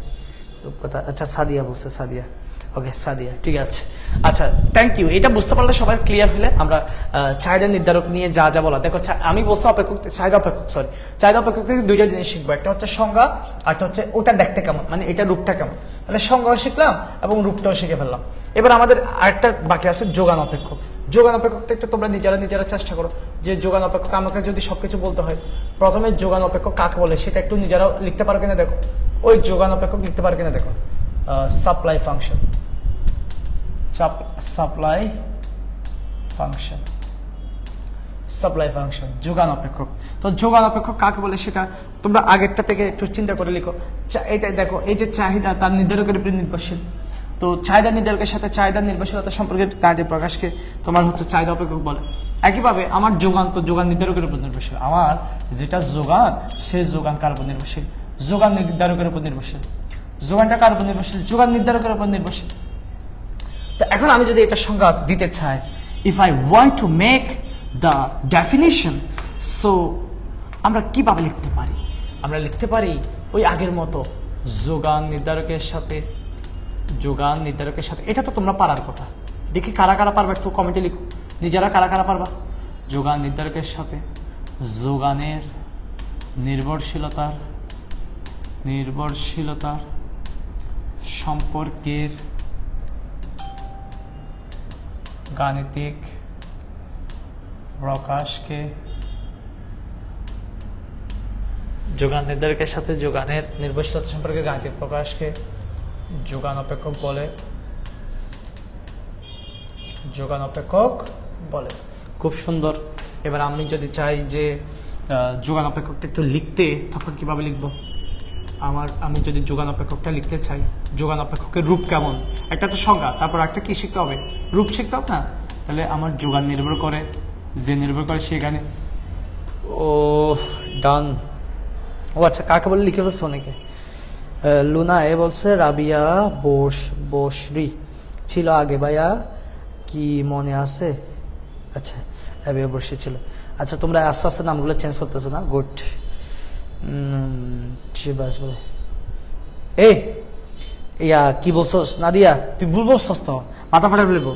রূপকথা। আচ্ছা, সাদিয়া বলছে, সাদিয়া, ওকে সাদিয়া, ঠিক আছে। আচ্ছা, থ্যাংক ইউ। এটা বুঝতে পারলে সবাই ক্লিয়ার হলে আমরা চাহিদা নির্ধারক নিয়ে যা যা বলা, দেখো আমি বলছি অপেক্ষক, চাহিদা অপেক্ষক, সরি চাহিদা অপেক্ষক থেকে দুইটা জিনিস শিখবো, একটা হচ্ছে সংজ্ঞা, আর একটা হচ্ছে ওটা দেখতে কেমন, মানে এটা রূপটা কেমন। তাহলে সংজ্ঞাও শিখলাম এবং রূপটাও শিখে ফেললাম। এবার আমাদের আরেকটা বাকি আছে যোগান অপেক্ষক। যোগান অপেক্ষকটা একটু তোমরা নিজেরা চেষ্টা করো যে যোগান অপেক্ষক আমাকে যদি সবকিছু বলতে হয়, প্রথমে যোগান অপেক্ষক কাকে বলে সেটা একটু নিজেরাও লিখতে পারো কিনা দেখো। ওই যোগান অপেক্ষক লিখতে পারো কিনা দেখো। সাপ্লাই ফাংশন, সাপ্লাই ফাংশন যোগান অপেক্ষক। তো যোগান অপেক্ষক কাকে বলে সেটা তোমরা আগেরটা থেকে একটু চিন্তা করে লিখো। এটা দেখো, এই যে চাহিদা তার নির্ধারকের উপর নির্ভরশীল, তো চাহিদা নির্ধারকের সাথে চাহিদা নির্ভরশীলতা সম্পর্কের কাজে প্রকাশকে তোমার হচ্ছে চাহিদা অপেক্ষক বলে। একইভাবে আমার যোগান তো যোগান নির্ধারকের উপর নির্ভরশীল, আমার যেটা যোগান সে যোগান কার উপর নির্ভরশীল? যোগান নির্ধারকের উপর নির্ভরশীল। যোগানটা কার উপর নির্ভরশীল? যোগান নির্ধারকের উপর নির্ভরশীল। তো এখন আমি যদি এটা সংজ্ঞা দিতে চাই, if I want to make the definition, so আমরা কিভাবে লিখতে পারি? আমরা লিখতে পারি ওই আগের মতো যোগান নির্ধারকের সাথে, যোগান নির্ধারকের সাথে। এটা তো তোমরা পারার কথা, দেখি কারা কারা পারবা একটু কমেন্টে লিখো, নিজেরা কারা কারা পারবা। যোগান নির্ধারকের সাথে যোগানের নির্ভরশীলতার সম্পর্কের গাণিতিক প্রকাশকে, যোগান নির্ধারকের সাথে যোগানের নির্ভরশীলতা সম্পর্কে গাণিতিক প্রকাশকে যোগান অপেক্ষক বলে। যোগান অপেক্ষক বলে, খুব সুন্দর। এবার আমি যদি চাই যে যোগান অপেক্ষকটা একটু লিখতে, তখন কিভাবে লিখবো? আমি যদি যোগান অপেক্ষকটা লিখতে চাই, যোগান অপেক্ষকের রূপ কেমন, একটা তো সংজ্ঞা, তারপর একটা কি শিখতে হবে? রূপ শিখতে হবে না? তাহলে আমার যোগান নির্ভর করে, যে নির্ভর করে সেখানে। ও ডান। ও আচ্ছা, কাকে বলে লিখে ফেলছে অনেকে। লুনা এ বলছে রাবিয়া বসরি ছিল আগে, ভাইয়া কি মনে আছে? আচ্ছা, রাবিয়া বসরি ছিল। আচ্ছা, তোমরা আস্তে আস্তে নামগুলো চেঞ্জ করতেছো না, গুড। বলে এ ইয়া কি বলছস নাদিয়া, তুই ভুল বলছস, তো মাথা ফাটা ফেলবো।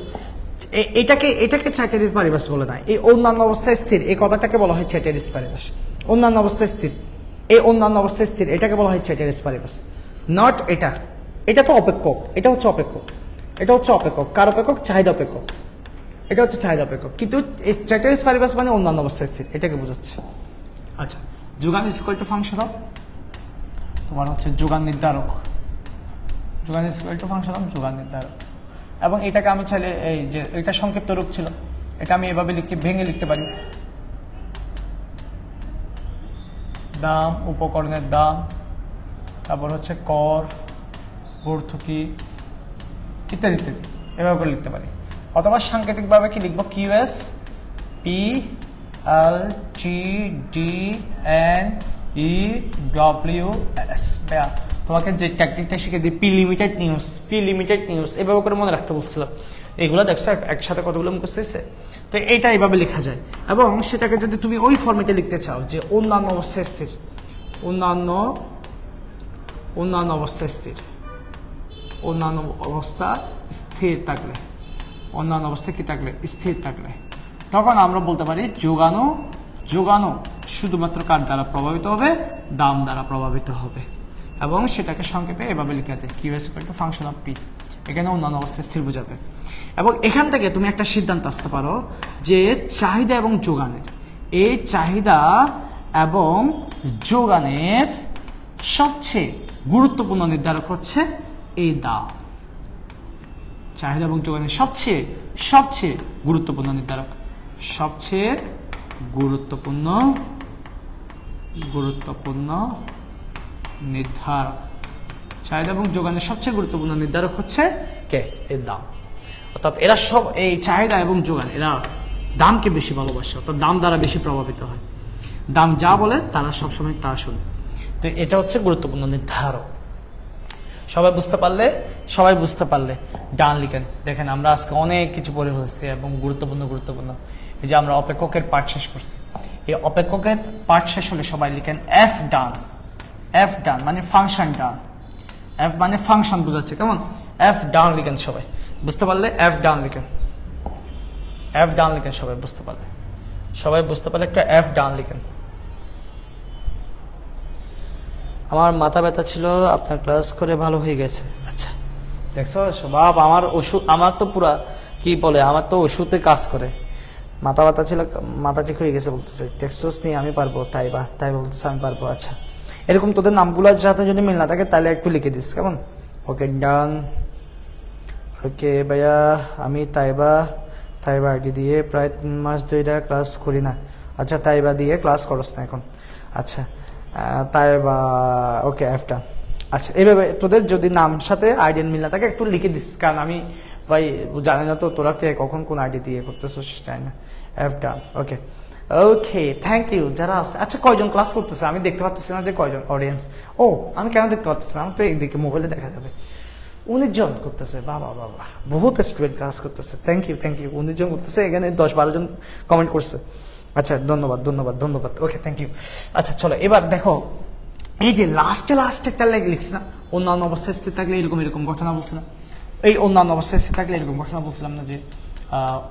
এটাকে চ্যাটারির পারিভাস বলে না, এই অন্যান্য অবস্থায় স্থির, এই কথাটাকে বলা হয় চ্যাটারিস পারিভাস। অন্যান্য অবস্থায় স্থির, এই অন্যান্য অবস্থায় স্থির, এটাকে বলা হয় চ্যাটারিস পারিভাস, নট এটা। এটা তো অপেক্ষক, এটা হচ্ছে অপেক্ষক, এটা হচ্ছে অপেক্ষক। কার অপেক্ষক? চাহিদা অপেক্ষক। এটা হচ্ছে চাহিদা অপেক্ষক, কিন্তু এই চ্যাটারিস পারিভাস মানে অন্যান্য অবস্থায় স্থির, এটাকে বোঝাচ্ছে। আচ্ছা, যোগান is equal to function of তোমার হচ্ছে যোগান নির্ধারক। যোগান is equal to function of যোগান নির্ধারক। এবং এটাকে আমি চাইলে, এই যে এটা সংক্ষিপ্ত রূপ ছিল, এটা আমি এভাবে ভেঙে লিখতে পারি। দাম, উপকরণের দাম, তারপর হচ্ছে কর, ভর্তুকি ইত্যাদি ইত্যাদি, এভাবে করে লিখতে পারি। অথবা সাংকেতিকভাবে কি লিখবো? QS P L T D N E W S. তোমাকে যে টেকনিকটা শিখে দিই, পি লিমিটেড নিউজ, এভাবে করে মনে রাখতে বলছিলাম। এগুলো দেখছো একসাথে কতগুলো মুখস্থ হয়েছে। তো এইটা এইভাবে লেখা যায়, এবং সেটাকে যদি তুমি ওই ফর্মেটে লিখতে চাও যে অন্যান্য অবস্থায় স্থির, অন্যান্য অবস্থা স্থির, অন্যান্য অবস্থা স্থির থাকলে, অন্যান্য অবস্থা কি থাকলে? স্থির থাকলে, তখন আমরা বলতে পারি যোগানো শুধুমাত্র কার দ্বারা প্রভাবিত হবে? দাম দ্বারা প্রভাবিত হবে। এবং সেটাকে সংক্ষেপে এভাবে লেখা যায়, Q is equal to function of P. এখানে অন্যান্য অবস্থায় স্থির বোঝাবে। এবং এখান থেকে তুমি একটা সিদ্ধান্ত আসতে পারো যে চাহিদা এবং যোগানের, এই চাহিদা এবং যোগানের সবচেয়ে গুরুত্বপূর্ণ নির্ধারক হচ্ছে এই দাম। চাহিদা এবং যোগানের সবচেয়ে সবচেয়ে গুরুত্বপূর্ণ নির্ধারক, সবচেয়ে গুরুত্বপূর্ণ নির্ধারক, চাহিদা এবং যোগানের সবচেয়ে গুরুত্বপূর্ণ নির্ধারক হচ্ছে কে? এর দাম। অর্থাৎ এরা সব এই চাহিদা এবং যোগান এরা দামকে বেশি ভালোবাসে, অর্থাৎ দাম দ্বারা বেশি প্রভাবিত হয়। দাম যা বলে তারা সবসময় তা শুনে। তো এটা হচ্ছে গুরুত্বপূর্ণ নির্ধারক। সবাই বুঝতে পারলে ডান লিখেন। দেখেন আমরা আজকে অনেক কিছু পড়ে ফেলছি এবং গুরুত্বপূর্ণ এই যে আমরা অপেক্ষকের পার্ট শেষ করছি। এই অপেক্ষকের পার্ট শেষ হলে সবাই লিখেন এফ ডান। এফ ডান মানে ফাংশন ডান, এফ মানে ফাংশন বোঝাচ্ছে, কেমন? এফ ডান লিখেন সবাই, বুঝতে পারলে এফ ডান লিখেন। এফ ডান লিখেন সবাই বুঝতে পারলে একটা এফ ডান লিখেন। আমার মাথা ব্যথা ছিল, আপনার ক্লাস করে ভালো হয়ে গেছে। আচ্ছা দেখছো বাপ, আমার তো পুরা কি বলে, আমার তো ওষুধে কাজ করে। মাথা ব্যথা ছিল, মাথা ঠিক হয়ে গেছে বলতেছে। টেক্সট নিয়ে আমি পারবো, তাই বলতেছে আমি পারবো। আচ্ছা এরকম তোদের নামগুলোর সাথে যদি মিল না থাকে তাহলে একটু লিখে দিস, কেমন? ওকে ডান। ওকে ভাইয়া, আমি তাইবা আইডি দিয়ে প্রায় 3 মাস ধরে ক্লাস করি না। আচ্ছা তাইবা দিয়ে ক্লাস করস না এখন? আচ্ছা তাইবা, ওকে এফটা। আচ্ছা এইভাবে তোদের যদি নাম সাথে আইডির মিল না থাকে একটু লিখে দিস, কারণ আমি ভাই জানি না তো তোরা কে কখন কোন আইডি দিয়ে করতেছিস, চাই না। এফটা ওকে ওকে, থ্যাংক ইউ যারা আছে। আচ্ছা কয়জন ক্লাস করতেছে? আমি দেখতে পাচ্ছি না যে কয়জন অডিয়েন্স। ও আমি কেন দেখতে পাচ্ছি না? আমি তো এইদিকে মোবাইলে দেখা যাবে। 19 জন করতেছে, বাবা বহুত স্টুডেন্ট ক্লাস করতেছে। থ্যাংক ইউ 19 জন করতেছে, এখানে 10-12 জন কমেন্ট করছে। আচ্ছা ধন্যবাদ। Okay thank you. আচ্ছা চলো এবার দেখো, এই যে লাস্টে একটা লিখছি না, অন্যান্য অবস্থায় স্থির থাকলে এরকম ঘটনা বলছে না? এই অন্যান্য অবস্থায় স্থির থাকলে এরকম ঘটনা বলছিলাম না যে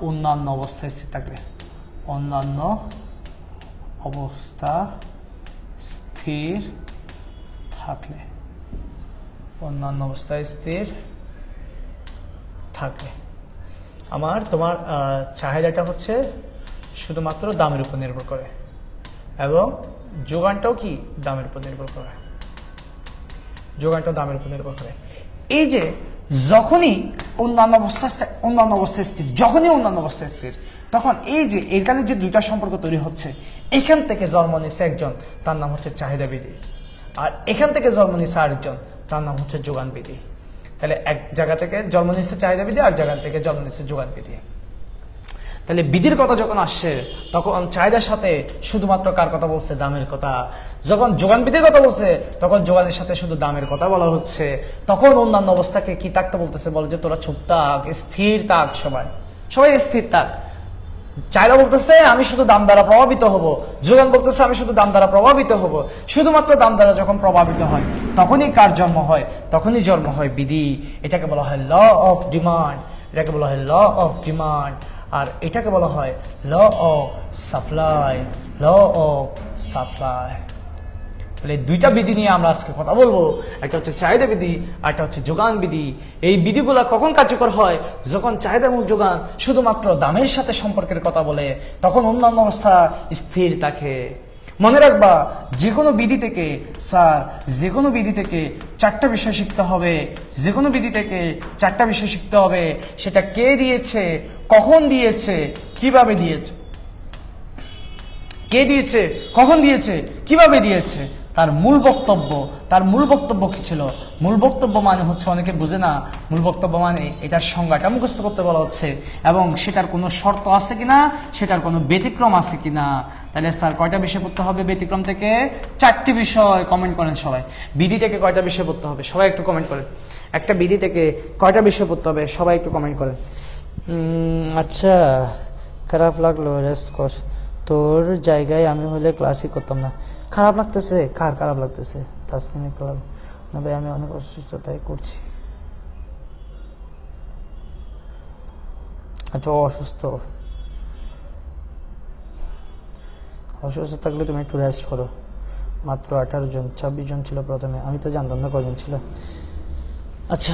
অন্যান্য অবস্থায় স্থির থাকলে, অন্যান্য অবস্থা স্থির থাকলে, অন্যান্য অবস্থায় স্থির থাকলে তোমার চাহিদাটা হচ্ছে শুধুমাত্র দামের উপর নির্ভর করে এবং যোগানটাও কি দামের উপর নির্ভর করে, এই যে যখনই অন্যান্য অবস্থায় স্থির, তখন এই যে এখানে যে দুইটা সম্পর্ক তৈরি হচ্ছে, এখান থেকে জন্ম নিচ্ছে একজন, তার নাম হচ্ছে চাহিদাবিধি, আর এখান থেকে জন্ম নিচ্ছে আরেকজন, তার নাম হচ্ছে যোগানবিধি। তাহলে এক জায়গা থেকে জন্ম নিচ্ছে চাহিদাবিধি, আর জায়গা থেকে জন্ম নিচ্ছে যোগানবিধি। তাহলে বিধির কথা যখন আসছে তখন চাহিদার সাথে শুধুমাত্র কার কথা বলছে? দামের কথা। যখন যোগান বিধির কথা বলছে তখন যোগানের সাথে শুধু দামের কথা বলা হচ্ছে। তখন অন্যান্য অবস্থাকে কি থাকতে বলতেছে? বলে যে তোরা চুপ থাক, স্থির থাক, সবাই স্থির থাক। চাহিদা বলতেছে আমি শুধু দাম দ্বারা প্রভাবিত হব, যোগান বলতেছে আমি শুধু দাম দ্বারা প্রভাবিত হব। শুধুমাত্র দাম দ্বারা যখন প্রভাবিত হয় তখনই কার জন্ম হয়? তখনই জন্ম হয় বিধি। এটাকে বলা হয় ল অফ ডিমান্ড, আর এটাকে বলা হয় ল অফ সাপ্লাই। তাহলে দুইটা বিধি নিয়ে আমরা আজকে কথা বলবো, একটা হচ্ছে চাহিদা বিধি আর একটা হচ্ছে যোগান বিধি। এই বিধিগুলা কখন কার্যকর হয়? যখন চাহিদা এবং যোগান শুধুমাত্র দামের সাথে সম্পর্কের কথা বলে, তখন অন্যান্য অবস্থা স্থির থাকে। মনে রাখবা, যে কোনো বিধি থেকে 4টা বিষয় শিখতে হবে। সেটা কে দিয়েছে, কখন দিয়েছে, কিভাবে দিয়েছে, কখন দিয়েছে, কিভাবে দিয়েছে, তার মূল বক্তব্য কি ছিল? মূল বক্তব্য মানে হচ্ছে, অনেকে বুঝে না, মূল বক্তব্য মানে এটার সংজ্ঞাটা মুখস্থ করতে বলা হচ্ছে এবং সেটার কোনো শর্ত আছে কিনা, সেটার কোনো ব্যতিক্রম আছে কিনা। তাহলে স্যার কয়টা বিষয় পড়তে হবে ব্যতিক্রম থেকে? 4টি বিষয়। কমেন্ট করেন সবাই। বিধি থেকে কয়টা বিষয় পড়তে হবে? সবাই একটু কমেন্ট করেন। একটা বিধি থেকে কয়টা বিষয় পড়তে হবে? সবাই একটু কমেন্ট করেন। আচ্ছা খারাপ লাগলো, রেস্ট কর। তোর জায়গায় আমি হলে ক্লাসই করতাম না। খারাপ লাগতেছে? কার খারাপ লাগতেছে? তাসনিমের খারাপ না ভাই, আমি অনেক অসুস্থ তাই করছি। আচ্ছা অসুস্থ থাকলে তুমি একটু রেস্ট করো। মাত্র 18 জন, 26 জন ছিল প্রথমে, আমি তো জানতাম না কয়জন ছিল। আচ্ছা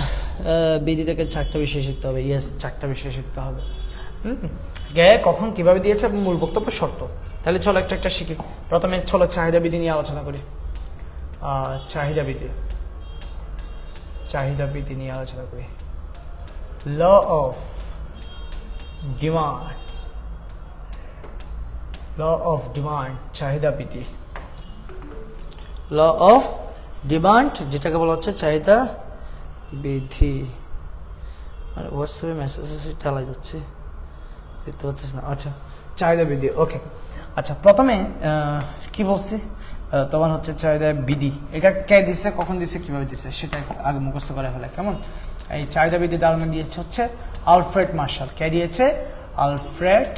বিধি থেকে 4টা বিষয় শিখতে হবে। ইয়েস 4টা বিষয় শিখতে হবে। কখন কিভাবে দিয়েছে মূল বক্তব্য, শর্ত। তাহলে চলো একটা শিখি। প্রথমে চলো চাহিদা বিধি নিয়ে আলোচনা করি। চাহিদা বিধি নিয়ে আলোচনা করি। Law of demand, law of demand চাহিদা বিধি, ল অফ ডিমান্ড যেটাকে বলা হচ্ছে চাহিদা বিধি। আর হোয়াটসঅ্যাপে মেসেজ চালাই যাচ্ছে, দেখতে পাচ্ছিস না? আচ্ছা, চাহিদা বিধি। ওকে, আচ্ছা প্রথমে কি বলছি, তোমার হচ্ছে চাহিদা বিধি, এটা কে দিচ্ছে, কখন দিচ্ছে, কিভাবে দিচ্ছে সেটা আগে মুখস্থ করে ফেলে। কেমন? এই চাহিদা বিধি ধারণা দিয়েছে হচ্ছে আলফ্রেড মার্শাল। কে দিয়েছে? Alfred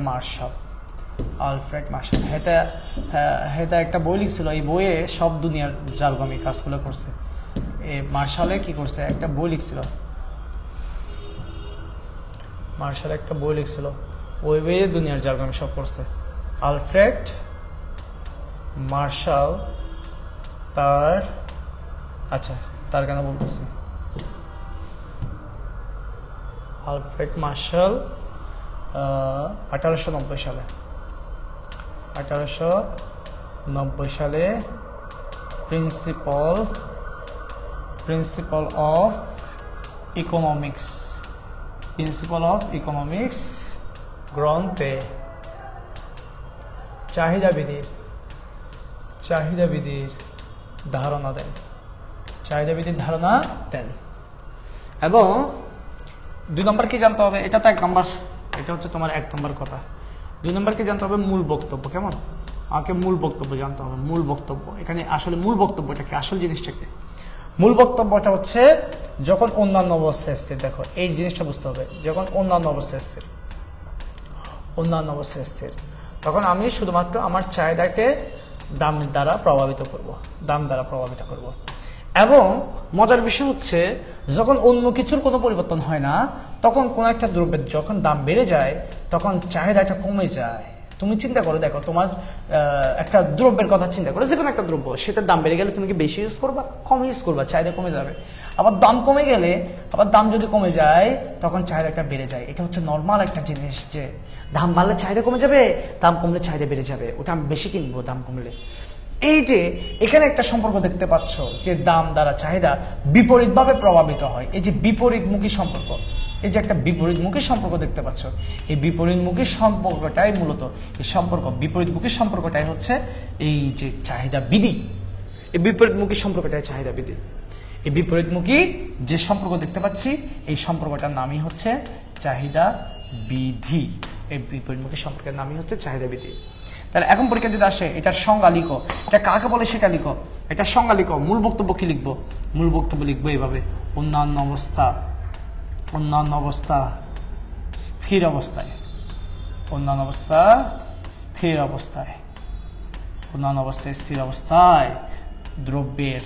martial. আলফ্রেড মার্শাল হেতা একটা বই লিখছিল, এই বইয়ে সব দুনিয়ার জার্গমি কাজগুলো করছে। এই মার্শালে কি করছে, একটা বই লিখছিল, মার্শাল একটা বই লিখছিল, ওই বইয়ে দুনিয়ার জার্গমি সব করছে। আলফ্রেড মার্শাল তার, আচ্ছা তার কেন বলতেছি, আলফ্রেড মার্শাল 1890 সালে, 1890 সালে প্রিন্সিপাল অফ ইকোনমিক্স গ্রন্থে চাহিদা বিধির ধারণা দেন। এবং 2 নম্বর কি জানতে হবে, এটা তো 1 নম্বর, এটা হচ্ছে তোমার 1 নম্বর কথা। 2 নম্বর কি জানতে হবে, মূল বক্তব্য। কেমন? আমাকে মূল বক্তব্য জানতে হবে। মূল বক্তব্য, এখানে আসলে মূল বক্তব্যটা কি, আসল জিনিসটাকে মূল বক্তব্যটা হচ্ছে যখন অন্যান্য অবস্থায় স্থির, দেখো এই জিনিসটা বুঝতে হবে, যখন অন্যান্য অবস্থায় স্থির তখন আমি শুধুমাত্র আমার চাহিদাকে দাম দ্বারা প্রভাবিত করব। এবং মজার বিষয় হচ্ছে যখন অন্য কিছুর কোনো পরিবর্তন হয় না, তখন কোনো একটা দ্রব্যের যখন দাম বেড়ে যায় তখন চাহিদাটা কমে যায়। তুমি চিন্তা করো, দেখো তোমার একটা দ্রব্যের কথা চিন্তা করো, যে কোনো একটা দ্রব্য, সেটার দাম বেড়ে গেলে তুমি কি বেশি ইউজ করবা, কম ইউজ করবা, চাহিদা কমে যাবে। আবার দাম কমে গেলে, আবার দাম যদি কমে যায় তখন চাহিদাটা বেড়ে যায়। এটা হচ্ছে নর্মাল একটা জিনিস, যে দাম বাড়লে চাহিদা কমে যাবে, দাম কমলে চাহিদা বেড়ে যাবে, ওটা আমি বেশি কিনবো দাম কমলে। এই যে এখানে একটা সম্পর্ক দেখতে পাচ্ছ, যে দাম দ্বারা চাহিদা বিপরীতভাবে প্রভাবিত হয়। এই যে বিপরীতমুখী সম্পর্ক, এই যে একটা বিপরীতমুখী সম্পর্ক দেখতে পাচ্ছ, এই বিপরীতমুখী সম্পর্কটাই মূলত বিপরীতমুখী সম্পর্কটাই হচ্ছে এই যে চাহিদা বিধি। এই বিপরীতমুখী সম্পর্কটাই চাহিদা বিধি। এই বিপরীতমুখী যে সম্পর্ক দেখতে পাচ্ছি, এই সম্পর্কটার নামই হচ্ছে চাহিদা বিধি। এই বিপরীতমুখী সম্পর্কের নামই হচ্ছে চাহিদা বিধি। তাহলে এখন পরীক্ষা যদি আসে, এটার সংজ্ঞা লিখো, এটা কাকে বলে সেটা লিখো, এটার সংজ্ঞা লিখো। মূল বক্তব্য কি লিখবো? মূল বক্তব্য লিখবো এইভাবে, অন্যান্য অবস্থা স্থির অবস্থায় দ্রব্যের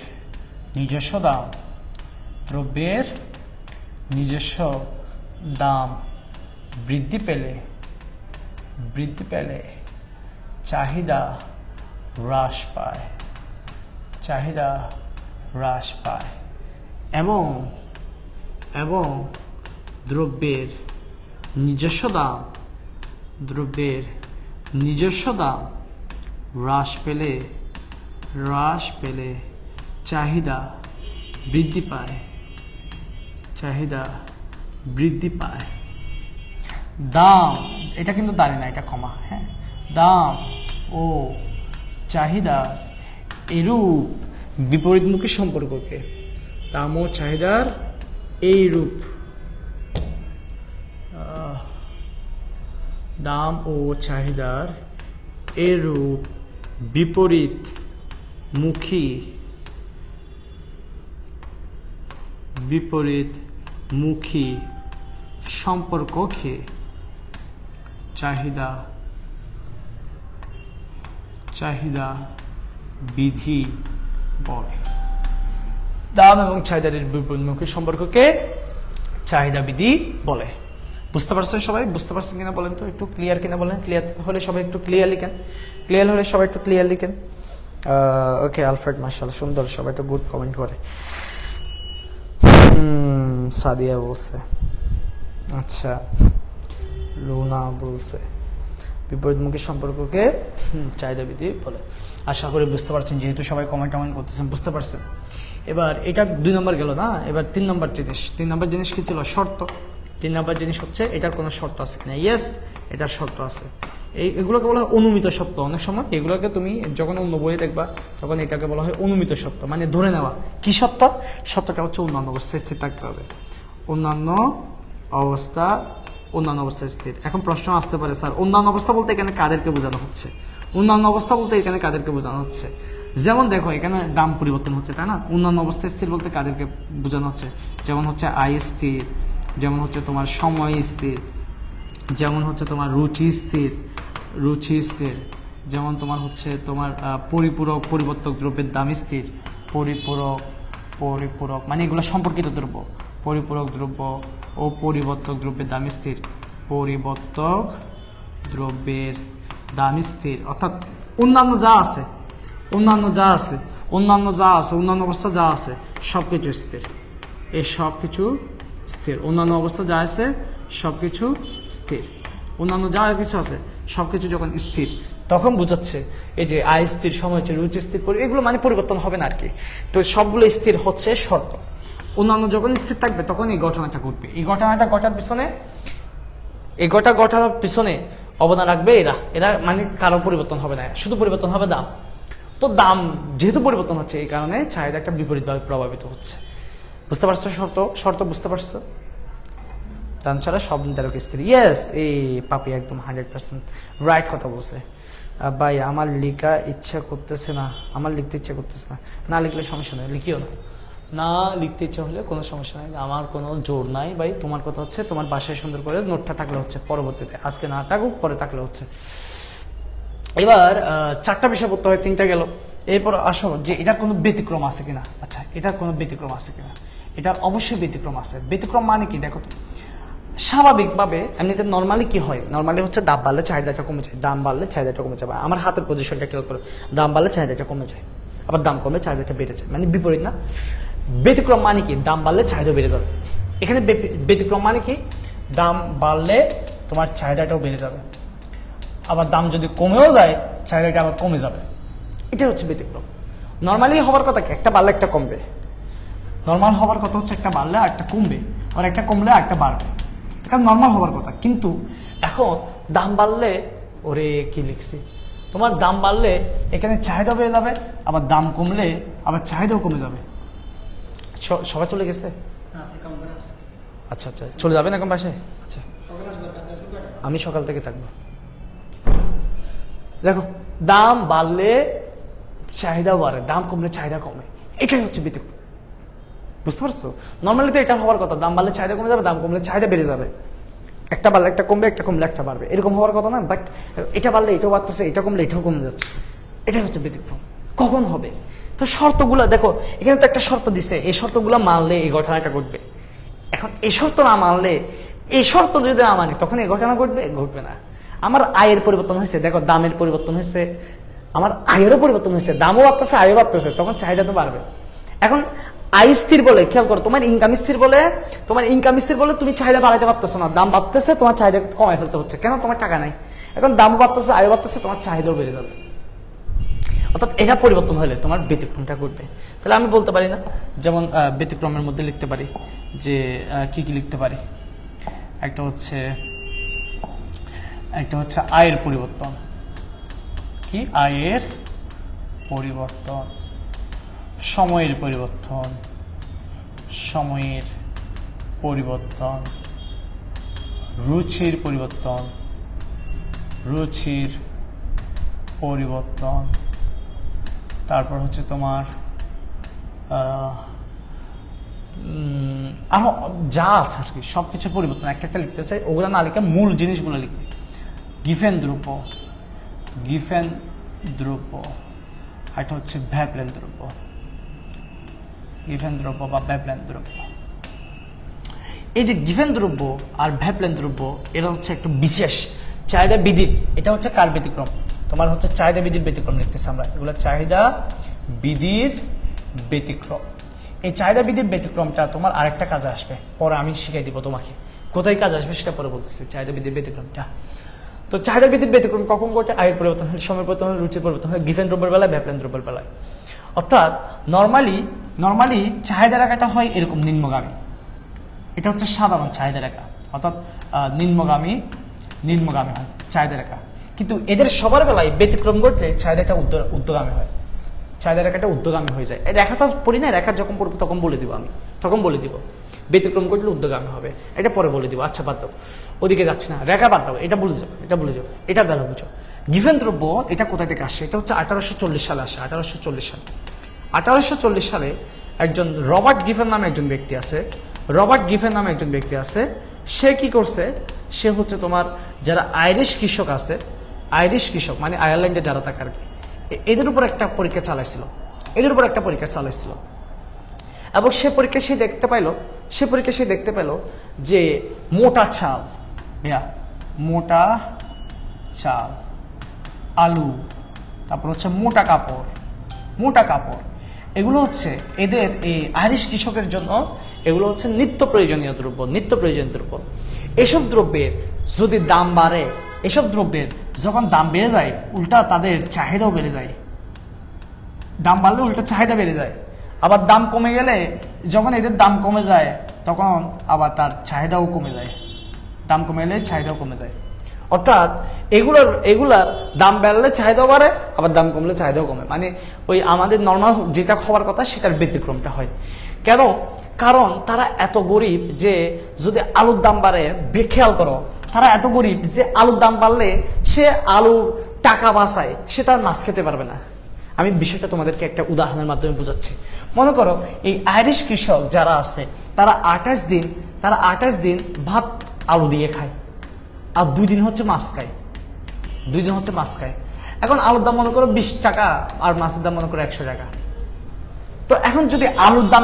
নিজস্ব দাম বৃদ্ধি পেলে চাহিদা হ্রাস পায় এবং দ্রব্যের নিজস্ব দাম হ্রাস পেলে চাহিদা বৃদ্ধি পায়। দাম, এটা কিন্তু দাঁড়িয়ে না, এটা কমা, হ্যাঁ। দাম ও চাহিদার এরূপ বিপরীতমুখী সম্পর্ককে, দাম ও চাহিদার এইরূপ বিপরীতমুখী সম্পর্ককে চাহিদা বিধি বলে। দাম এবং চাহিদার বিপরীতমুখী সম্পর্ককে চাহিদা বিধি বলে। বুঝতে পারছেন সবাই? বুঝতে পারছেন কিনা বলেন তো, একটু ক্লিয়ার কিনা বলেন। ক্লিয়ার হলে সবাই একটু ক্লিয়ার লিখেন। ওকে, আলফ্রেড মার্শাল সুন্দর, সবাই তো গুড কমেন্ট করে। সাদিয়া বলছে, আচ্ছা লুনা বলছে বিপরীতমুখী সম্পর্ককে চাহিদা বিধি বলে। আশা করি বুঝতে পারছেন, যেহেতু সবাই কমেন্ট করতেছেন, বুঝতে পারছেন। এবার এটা 2 নম্বর গেল না, এবার 3 নম্বর জিনিস। 3 নম্বর জিনিস কি ছিল? শর্ত। 3 নম্বর জিনিস হচ্ছে এটার কোনো শর্ত আছে কিনা। ইয়েস, এটার শর্ত আছে। এগুলোকে বলা হয় অনুমিত সত্য। অনেক সময় এগুলোকে তুমি যখন অন্য বইয়ে দেখবা তখন এটাকে বলা হয় অনুমিত সত্য, মানে ধরে নেওয়া। কি সত্য? সত্যটা হচ্ছে অন্যান্য অবস্থায় স্থির থাকতে হবে। অন্যান্য অবস্থা স্থির। এখন প্রশ্ন আসতে পারে, স্যার অন্যান্য অবস্থা বলতে এখানে কাদেরকে বোঝানো হচ্ছে? অন্যান্য অবস্থা বলতে এখানে কাদেরকে বোঝানো হচ্ছে? যেমন দেখো এখানে দাম পরিবর্তন হচ্ছে, তাই না? অন্যান্য অবস্থা স্থির বলতে কাদেরকে বোঝানো হচ্ছে? যেমন হচ্ছে আয় স্থির, যেমন হচ্ছে তোমার সময় স্থির, যেমন হচ্ছে তোমার রুচি স্থির, যেমন তোমার হচ্ছে তোমার পরিপূরক পরিবর্তক দ্রব্যের দাম স্থির, পরিপূরক মানে এগুলো সম্পর্কিত দ্রব্য, পরিপূরক দ্রব্য ও পরিবর্তক দ্রব্যের দাম স্থির, পরিবর্তক দ্রব্যের দাম স্থির। অর্থাৎ অন্যান্য অবস্থা যা আছে সবকিছু স্থির। এই সবকিছু স্থির। অন্যান্য অবস্থা যা আছে সবকিছু স্থির। অন্যান্য যা কিছু আছে সবকিছু যখন স্থির তখন বোঝাচ্ছে এই যে আয় স্থির, সময় স্থির, রুচি স্থির, এগুলো মানে পরিবর্তন হবে না আর কি। তো সবগুলো স্থির হচ্ছে শর্ত। অন্যান্য যখন স্থির থাকবে তখন এই ঘটনাটা ঘটবে। এই ঘটনাটা ঘটার পিছনে অবদান রাখবে এরা মানে কারো পরিবর্তন হবে না, শুধু পরিবর্তন হবে দাম। তো দাম যেহেতু পরিবর্তন হচ্ছে এই কারণে চাহিদা একটা বিপরীতভাবে প্রভাবিত হচ্ছে। বুঝতে পারছো? শর্ত বুঝতে পারছো? দাম ছাড়া সব নির্ধারক স্থির। ইয়েস, এই পাপি একদম 100% রাইট কথা বলছে। ভাই আমার লিখতে ইচ্ছা করতেছে না, না লিখলে সমস্যা নেই, লিখিও না লিখতে ইচ্ছা হলে কোনো সমস্যা নেই, আমার কোনো জোর নাই ভাই। তোমার কথা হচ্ছে তোমার বাসায় সুন্দর করে নোটটা থাকলে হচ্ছে, পরবর্তীতে আজকে না থাকুক পরে থাকলে হচ্ছে। এবার 4টা বিষয় পড়তে হয়, 3টা গেল। এরপর আসো যে এটার কোনো ব্যতিক্রম আছে কিনা। আচ্ছা, এটার কোনো ব্যতিক্রম আছে কিনা? এটার অবশ্যই ব্যতিক্রম আছে। ব্যতিক্রম মানে কি দেখো তো, স্বাভাবিকভাবে এমনিতে নর্মালি কি হয়? নর্মালি হচ্ছে দাম বাড়লে চাহিদাটা কমে যায়, দাম বাড়লে চাহিদাটা কমে যাবে। আমার হাতের পজিশনটা খেয়াল করো, দাম বাড়লে চাহিদাটা কমে যায়, আবার দাম কমলে চাহিদাটা বেড়ে যায়, মানে বিপরীত না? ব্যতিক্রম মানে কি? দাম বাড়লে চাহিদা বেড়ে যাবে। এখানে ব্যতিক্রম মানে কি? দাম বাড়লে তোমার চাহিদাটাও বেড়ে যাবে, আবার দাম যদি কমেও যায় চাহিদাটা আবার কমে যাবে। এটা হচ্ছে ব্যতিক্রম। নর্মালি হওয়ার কথা কি? একটা বাড়লে একটা কমবে। নর্মাল হওয়ার কথা হচ্ছে একটা বাড়লে আর একটা কমবে, আর একটা কমলে আর একটা বাড়বে। এটা নর্মাল হওয়ার কথা। কিন্তু এখন দাম বাড়লে, ওরে কি লিখছি, তোমার দাম বাড়লে এখানে চাহিদা বেড়ে যাবে, আবার দাম কমলে আবার চাহিদাও কমে যাবে। সবাই চলে গেছে? আচ্ছা, চলে যাবেন এখন বাসায়? আচ্ছা, আমি সকাল থেকে থাকবো। দেখো, দাম বাড়লে চাহিদা বাড়ে, দাম কমলে চাহিদা কমে, এটাই হচ্ছে ব্যতিক্রম। বুঝতে পারছো? নর্মালি তো এটা হওয়ার কথা, দাম বাড়লে চাহিদা কমে যাবে, দাম কমলে চাহিদা বেড়ে যাবে। একটা বাড়লে একটা কমবে, একটা কমলে একটা বাড়বে, এরকম হওয়ার কথা না। বাট এটা বাড়লে এটাও বাড়তেছে, এটা কমলে এটাও কমে যাচ্ছে। এটাই হচ্ছে ব্যতিক্রম। কখন হবে? তো শর্তগুলো দেখো, এখানে তো একটা শর্ত দিছে, এই শর্তগুলো মানলে এই ঘটনাটা ঘটবে। এখন এই শর্ত না মানলে, এই শর্ত যদি না মানি তখন এই ঘটনা ঘটবে না। আমার আয়ের পরিবর্তন হয়েছে, দেখো দামের পরিবর্তন হয়েছে, আমার আয়েরও পরিবর্তন হয়েছে, দামও বাড়তেছে, আয়ও বাড়তেছে, তখন চাহিদা তো বাড়বে। এখন আয় স্থির বলে, খেয়াল করো, তোমার ইনকাম স্থির বলে তুমি চাহিদা বাড়াইতে পারতেছো না, দাম বাড়তেছে, তোমার চাহিদা কমাই ফেলতে হচ্ছে। কেন? তোমার টাকা নাই। এখন দামও বাড়তেছে, আয়ও বাড়তেছে, তোমার চাহিদাও বেড়ে যাবে। অর্থাৎ এটা পরিবর্তন হলে তোমার ব্যতিক্রমটা ঘটবে। তাহলে আমি বলতে পারি না, যেমন ব্যতিক্রমের মধ্যে লিখতে পারি যে কি লিখতে পারি, একটা হচ্ছে আয়ের পরিবর্তন। কি? আয়ের পরিবর্তন, সময়ের পরিবর্তন, রুচির পরিবর্তন, তারপর হচ্ছে তোমার আরো যা আছে আর কি সবকিছু পরিবর্তন। একটা লিখতে চাই, ওগুলো না লিখে মূল জিনিসগুলো লিখে। গিফেন দ্রব্য, এটা হচ্ছে ভ্যাপলেন দ্রব্য, গিফেন দ্রব্য বা ভ্যাপলেন দ্রব্য। এই যে গিফেন দ্রব্য আর ভ্যাপলেন দ্রব্য, এটা হচ্ছে একটু বিশেষ চাহিদা বিধির। এটা হচ্ছে কার ব্যতিক্রম? তোমার হচ্ছে চাহিদা বিধির ব্যতিক্রম লিখতেছি আমরা। এগুলো চাহিদা বিধির ব্যতিক্রম। এই চাহিদা বিধির ব্যতিক্রমটা তোমার আরেকটা কাজে আসবে, পরে আমি শিখাই দিব তোমাকে। কোথায় কাজ আসবে সেটা পরে বলতেছি, চাহিদা বিধির ব্যতিক্রমটা। তো চাহিদা বিধির ব্যতিক্রম কখন ঘটে? আয়ের পরিবর্তন হলে, সময়ের পরিবর্তন হলে, রুচির পরিবর্তন হলে, গিফেন দ্রব্যের বেলায়, ভ্যাপলেন দ্রব্যের বেলায়। অর্থাৎ নর্মালি চাহিদা রেখাটা হয় এরকম নিম্নগামী, এটা হচ্ছে সাধারণ চাহিদা রেখা, অর্থাৎ নিম্নগামী হয় চাহিদা রেখা। কিন্তু এদের সবার বেলায় ব্যতিক্রম ঘটলে চাহিদাটা ঊর্ধ্বগামী হয়, চাহিদা রেখাটা ঊর্ধ্বগামী হয়ে যায়। এই রেখাটা পড়ি না, রেখা যখন পড়বো তখন বলে দিব, আমি তখন বলে দিব ব্যতিক্রম ঘটলে ঊর্ধ্বগামী হবে, এটা পরে বলে দিব। আচ্ছা বাদ দাও, ওদিকে যাচ্ছি না, রেখা বাদ দাও, এটা বলে যাও, এটা গেল বুঝো। গিভেন দ্রব্য এটা কোথায় থেকে আসছে? এটা হচ্ছে 1840 সালে আসে। 1840 সালে একজন রবার্ট গিফেন নামে একজন ব্যক্তি আছে। সে কি করছে? সে হচ্ছে তোমার যারা আইরিশ কৃষক মানে আয়ারল্যান্ডে যারা থাকে আর কি, এদের উপর একটা পরীক্ষা চালাইছিল, এবং সে পরীক্ষা সে দেখতে পাইল যে মোটা চাল, আলু, তারপর হচ্ছে মোটা কাপড়, এগুলো হচ্ছে এদের এই আইরিশ কৃষকের জন্য এগুলো হচ্ছে নিত্য প্রয়োজনীয় দ্রব্য। এসব দ্রব্যের যদি দাম বাড়ে, যখন দাম বেড়ে যায়, উল্টা তাদের চাহিদাও বেড়ে যায়। দাম বাড়লে উল্টা চাহিদা বেড়ে যায়। আবার দাম কমে গেলে, যখন এদের দাম কমে যায়, তখন আবার তার চাহিদাও কমে যায়। অর্থাৎ এগুলার দাম বাড়লে চাহিদাও বাড়ে, আবার দাম কমলে চাহিদাও কমে। মানে ওই আমাদের নর্মাল যেটা খাওয়ার কথা সেটার ব্যতিক্রমটা হয়। কেন? কারণ তারা এত গরিব যে যদি আলুর দাম বাড়ে, খেয়াল করো, তারা এত গরিব যে আলুর দাম বাড়লে সে আলুর টাকা বাঁচায়, সে তার মাছ খেতে পারবে না। আমি বিষয়টা তোমাদেরকে একটা উদাহরণের মাধ্যমে বুঝাচ্ছি। মনে করো এই আইরিশ কৃষক যারা আছে, তারা 28 দিন ভাত আলু দিয়ে খায়, আর 2 দিন হচ্ছে মাছ খায়। এখন আলুর দাম মনে করো 20 টাকা, আর মাছের দাম মনে করো 100 টাকা। তো এখন যদি আলুর দাম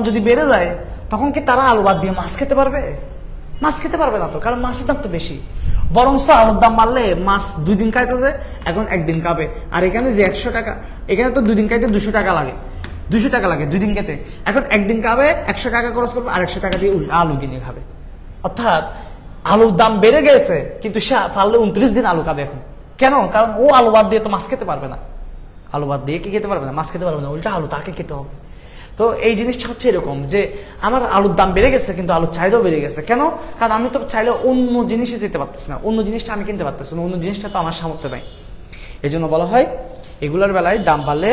যদি বেড়ে যায়, তখন কি তারা আলু বাদ দিয়ে মাছ খেতে পারবে? মাছ খেতে পারবে না তো, কারণ মাছের দাম তো বেশি। বরঞ্চ আলুর দাম বাড়লে মাছ 2 দিন খাইতেছে, এখন 1 দিন খাবে। আর এখানে যে 100 টাকা, এখানে তো 2 দিন খাইতে 200 টাকা লাগে, 2 দিন খেতে। এখন 1 দিন খাবে, 100 টাকা খরচ করবে, আর 100 টাকা দিয়ে আলু কিনে খাবে। অর্থাৎ আলুর দাম বেড়ে গেছে, কিন্তু সে পারলে 29 দিন আলু খাবে এখন। কেন? কারণ ও আলু বাদ দিয়ে তো মাছ খেতে পারবে না, মাছ খেতে পারবে না, উল্টা আলু তাকে খেতে হবে। তো এই জিনিসটা হচ্ছে এরকম যে আমার আলুর দাম বেড়ে গেছে, কিন্তু আলুর চাহিদাও বেড়ে গেছে। কেন? কারণ আমি তো চাইলে অন্য জিনিসে যেতে পারতেছি না, অন্য জিনিসটা আমি কিনতে পারতেছি না, অন্য জিনিসটা তো আমার সামর্থ্য নাই। এই জন্য বলা হয় এগুলোর বেলায় দাম বাড়লে,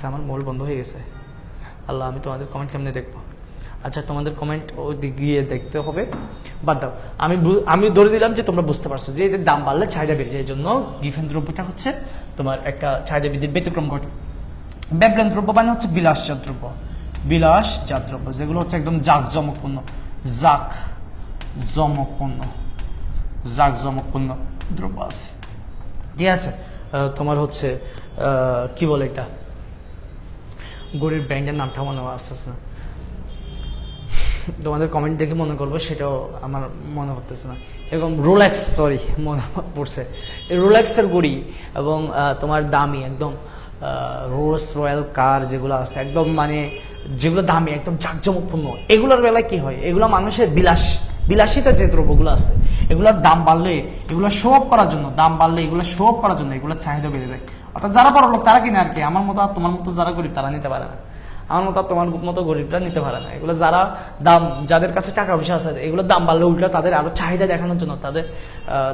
আমার মোবাইল বন্ধ হয়ে গেছে। আল্লাহ, আমি তোমাদের কমেন্ট কেমনে দেখবো? আচ্ছা, তোমাদের কমেন্ট ওই দিক গিয়ে দেখতে হবে, বাদ দাও। আমি ধরে দিলাম যে তোমরা বুঝতে পারছো যে এদের দাম বাড়লে চাহিদা বেড়ে যায়। এই জন্য গিফেন দ্রব্যটা হচ্ছে তোমার একটা চাহিদা বৃদ্ধির ব্যতিক্রম ঘটে। ব্যবলেন দ্রব্য মানে হচ্ছে বিলাসজাত দ্রব্য, যেগুলো হচ্ছে একদম জাঁকজমকপূর্ণ দ্রব্য আছে। ঠিক আছে, তোমার হচ্ছে কি বলে এটা, গরিব ব্র্যান্ডের নামটা মনে আসতেছে না, তোমাদের কমেন্ট দেখে মনে করবো, সেটাও আমার মনে হতেছে না। এরকম রোলেক্স, মনে পড়ছে, এই রোলেক্সের গড়ি এবং তোমার দামি একদম রোলস রয়্যাল কার যেগুলো আছে, একদম মানে যেগুলো দামি একদম জাঁকজমকপূর্ণ, এগুলোর বেলায় কি হয়? এগুলো মানুষের বিলাসিতা যে দ্রব্যগুলো আছে, এগুলোর দাম বাড়লে, এগুলো শো অফ করার জন্য, এগুলোর চাহিদা বেড়ে যায়। অর্থাৎ যারা বড় লোক তারা কিনে আর কি, আমার মতো আর তোমার মতো যারা গরিব তারা নিতে পারে না, আমার মতো আর তোমার মতো গরিবরা নিতে পারে না। এগুলো যাদের কাছে টাকা পয়সা আছে, এগুলোর দাম বাড়লে উল্টা তাদের আরো চাহিদা দেখানোর জন্য,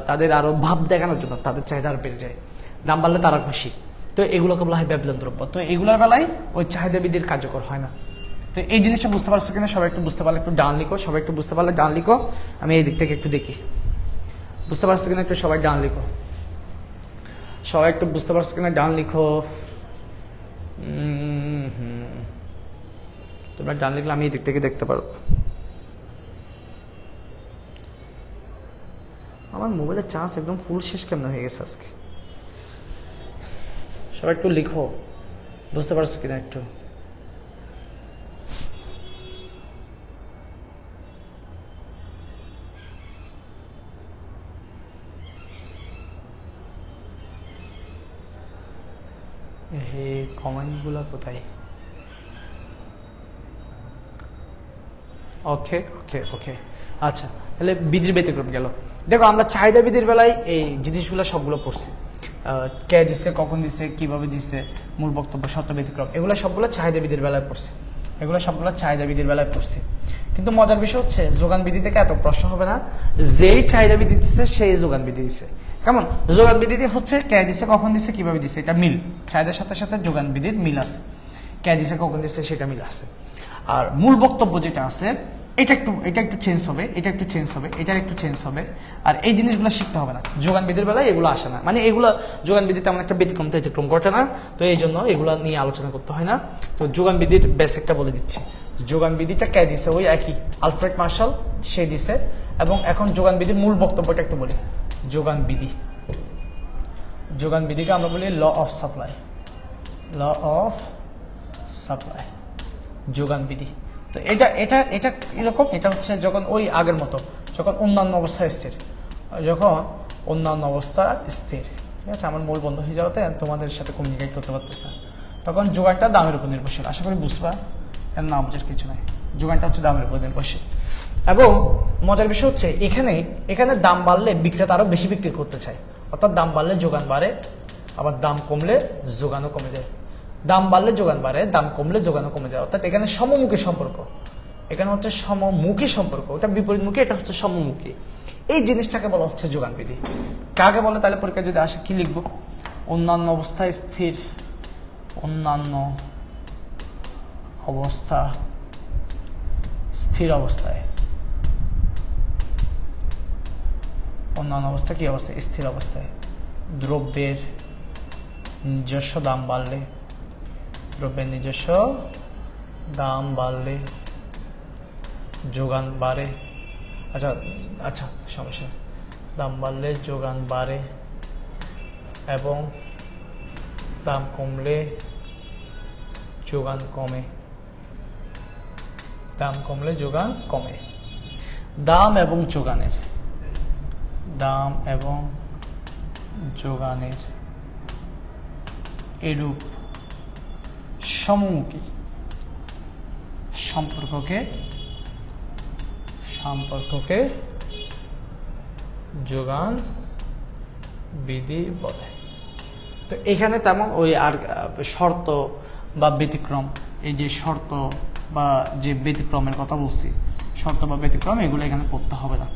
তাদের আরো ভাব দেখানোর জন্য তাদের চাহিদা আরো বেড়ে যায়, দাম বাড়লে তারা খুশি। তো এগুলোকে বলা হয় ব্যবলেন দ্রব্য। তো এগুলোর বেলায় ওই চাহিদা বৃদ্ধির কার্যকর হয় না। তো এই জিনিসটা বুঝতে পারছো কিনা? সবাই একটু বুঝতে পারলে একটু ডান লিখো, আমি এই দিক থেকে একটু দেখি বুঝতে পারছো কিনা, একটু সবাই ডান লিখো, তোমরা ডান লিখলে আমি এই দিক থেকে দেখতে পারবো। আমার মোবাইলের চার্জ একদম ফুল শেষ কেমন হয়ে গেছে আজকে। সবাই একটু লিখো, বুঝতে পারছো কিনা একটু। কমেন্টগুলো কোথায়? ওকে, আচ্ছা, তাহলে বৃদ্ধির ব্যতিক্রম গেল। দেখো, আমরা চাহিদা বৃদ্ধির বেলায় এই জিনিসগুলো সবগুলো পড়ছি। কে দিচ্ছে, কখন দিচ্ছে, কিভাবে দিচ্ছে, মূল বক্তব্য, শর্ত ব্যতিক্রম, এগুলো সবগুলো চাহিদা বিধির বেলায় পড়ছে। এগুলো সবগুলো চাহিদা বিধির বেলায় পড়ছে। কিন্তু মজার বিষয় হচ্ছে যোগান বিধি থেকে এত প্রশ্ন হবে না, যেই চাহিদা বিধি দিচ্ছে সেই যোগান বিধি দিচ্ছে। কেমন? যোগান বিধিতে হচ্ছে কে দিচ্ছে, কখন দিচ্ছে, কিভাবে দিচ্ছে, এটা মিল, চাহিদার সাথে সাথে যোগান বিধির মিল আছে, কে দিচ্ছে, কখন দিচ্ছে সেটা মিল আছে। আর মূল বক্তব্য যেটা আছে এটা একটু চেঞ্জ হবে, এটা একটু চেঞ্জ হবে, এটা একটু চেঞ্জ হবে। আর এই জিনিসগুলো শিখতে হবে না, যোগান বিধির বেলায় এগুলো আসে না, মানে এগুলো যোগান বিধি তেমন একটা ব্যতিক্রম ঘটে না, তো এই জন্য এগুলো নিয়ে আলোচনা করতে হয় না। তো যোগান বিধির বেসিকটা বলে দিচ্ছি। যোগান বিধিটা কে দিছে, ওই একই আলফ্রেড মার্শাল সে দিছে। এবং এখন যোগান বিধির মূল বক্তব্যটা একটু বলি। যোগান বিধিকে আমরা বলি ল অফ সাপ্লাই, যোগান বিধি। তো এটা এটা এটা এরকম, এটা হচ্ছে যখন ওই আগের মতো, যখন অন্যান্য অবস্থা স্থির, ঠিক আছে, আমার মূল বন্ধ হয়ে যাওয়াতে তোমাদের সাথে কমিউনিকেট করতে পারতেছে না, তখন যোগানটা দামের উপর নির্ভরশীল। আশা করি বুঝবা, কেন না বোঝার কিছু নাই, যোগানটা হচ্ছে দামের উপর নির্ভরশীল। এবং মজার বিষয় হচ্ছে এখানে দাম বাড়লে বিক্রেতা আরো বেশি বিক্রি করতে চায়, অর্থাৎ দাম বাড়লে যোগান বাড়ে, আবার দাম কমলে যোগানও কমে যায়। দাম বাড়লে যোগান বাড়ে, দাম কমলে যোগানও কমে যায়, অর্থাৎ এখানে সমমুখী সম্পর্ক, এখানে হচ্ছে সমমুখী সম্পর্ক, ওটা বিপরীতমুখী, এটা হচ্ছে সমমুখী। এই জিনিসটাকে বলা হচ্ছে যোগান বিধি। কাকে বলে তাহলে পরীক্ষা যদি আসে কি লিখবো? অন্যান্য অবস্থায় স্থির, অন্যান্য অবস্থা স্থির অবস্থায়, অন্যান্য অবস্থা কি অবস্থায়? স্থির অবস্থায়। দ্রব্যের নিজস্ব দাম বাড়লে, যোগান বাড়ে। আচ্ছা সমস্যা, দাম বাড়লে যোগান বাড়ে এবং দাম কমলে যোগান কমে, দাম এবং যোগানের এরূপ সমমুখী সম্পর্ককে যোগান বিধি বলে। তো এখানে তেমন ওই আর শর্ত বা ব্যতিক্রম, এই যে শর্ত বা যে ব্যতিক্রমের কথা বলছি, শর্ত বা ব্যতিক্রম এগুলো এখানে পড়তে হবে না।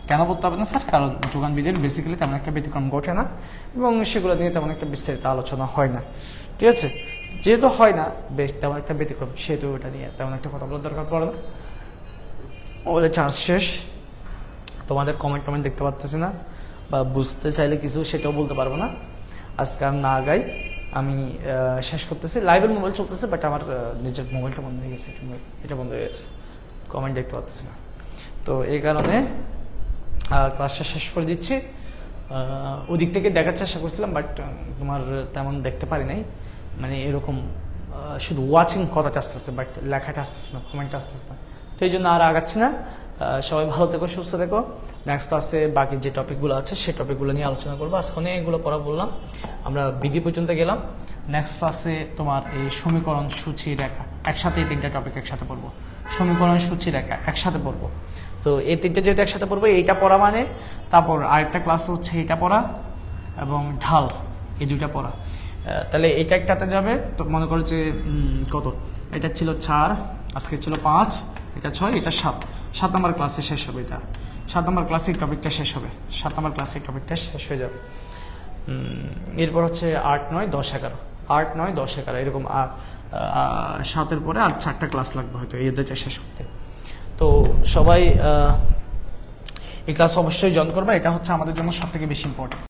কেন পড়তে হবে না স্যার? কারণ যোগান বিধির বেসিক্যালি তেমন একটা ব্যতিক্রম ঘটে না এবং সেগুলো নিয়ে তেমন একটা বিস্তারিত আলোচনা হয় না, ঠিক আছে। যেহেতু হয় না বেশ তেমন একটা ব্যতিক্রম, সেহেতু ওটা নিয়ে তেমন একটা কথা বলার দরকার পড়ে না। ওদের চান্স শেষ, তোমাদের কমেন্ট দেখতে পাচ্তেছি না, বা বুঝতে চাইলে কিছু সেটাও বলতে পারবো না। আজকে আর না আগাই, আমি শেষ করতেছি। লাইভের মোবাইল চলতেছে, বাট আমার নিজের মোবাইলটা বন্ধ হয়ে গেছে, এটা বন্ধ হয়ে গেছে, কমেন্ট দেখতে পাচ্তেছি না। তো এই কারণে ক্লাসটা শেষ করে দিচ্ছি। ওদিক থেকে দেখার চেষ্টা করছিলাম, বাট তোমার তেমন দেখতে পারি নাই, মানে এরকম শুধু ওয়াচিং কথাটা আসতেছে, বাট লেখাটা আসতেছে না, কমেন্টটা আসতেছে না। তো এই জন্য আর আগাচ্ছি না। সবাই ভালো থেকো, সুস্থ থেকো। নেক্সট ক্লাসে বাকি যে টপিকগুলো আছে সেই টপিকগুলো নিয়ে আলোচনা করবো। আজকে এগুলো পড়া বললাম, আমরা বিধি পর্যন্ত গেলাম। নেক্সট ক্লাসে তোমার এই সমীকরণ, সূচি, রেখা, একসাথে এই তিনটা টপিক একসাথে পড়বো। সমীকরণ, সূচি, রেখা একসাথে পড়বো। তো এই তিনটে যেহেতু একসাথে পড়বো, এইটা পড়া মানে তারপর আরেকটা ক্লাস হচ্ছে এইটা পড়া এবং ঢাল, এই দুইটা পড়া। তাহলে এটা একটাতে যাবে। তো মনে করো যে কত, এটা ছিল 4, আজকে ছিল 5, এটা 6, এটা 7 নম্বর ক্লাসে শেষ হবে। এটা 7 নম্বর ক্লাসে এই টপিকটা শেষ হবে, 7 নম্বর ক্লাসে এই টপিকটা শেষ হয়ে যাবে। এরপর হচ্ছে 8, 9, 10, 11, 8, 9, 10, 11 এরকম 7-এর পরে আর 4টা ক্লাস লাগবে হয়তো এই দুইটা শেষ করতে। তো সবাই এই ক্লাস অবশ্যই জয়েন করবে, এটা হচ্ছে আমাদের জন্য সবথেকে বেশি ইম্পর্টেন্ট।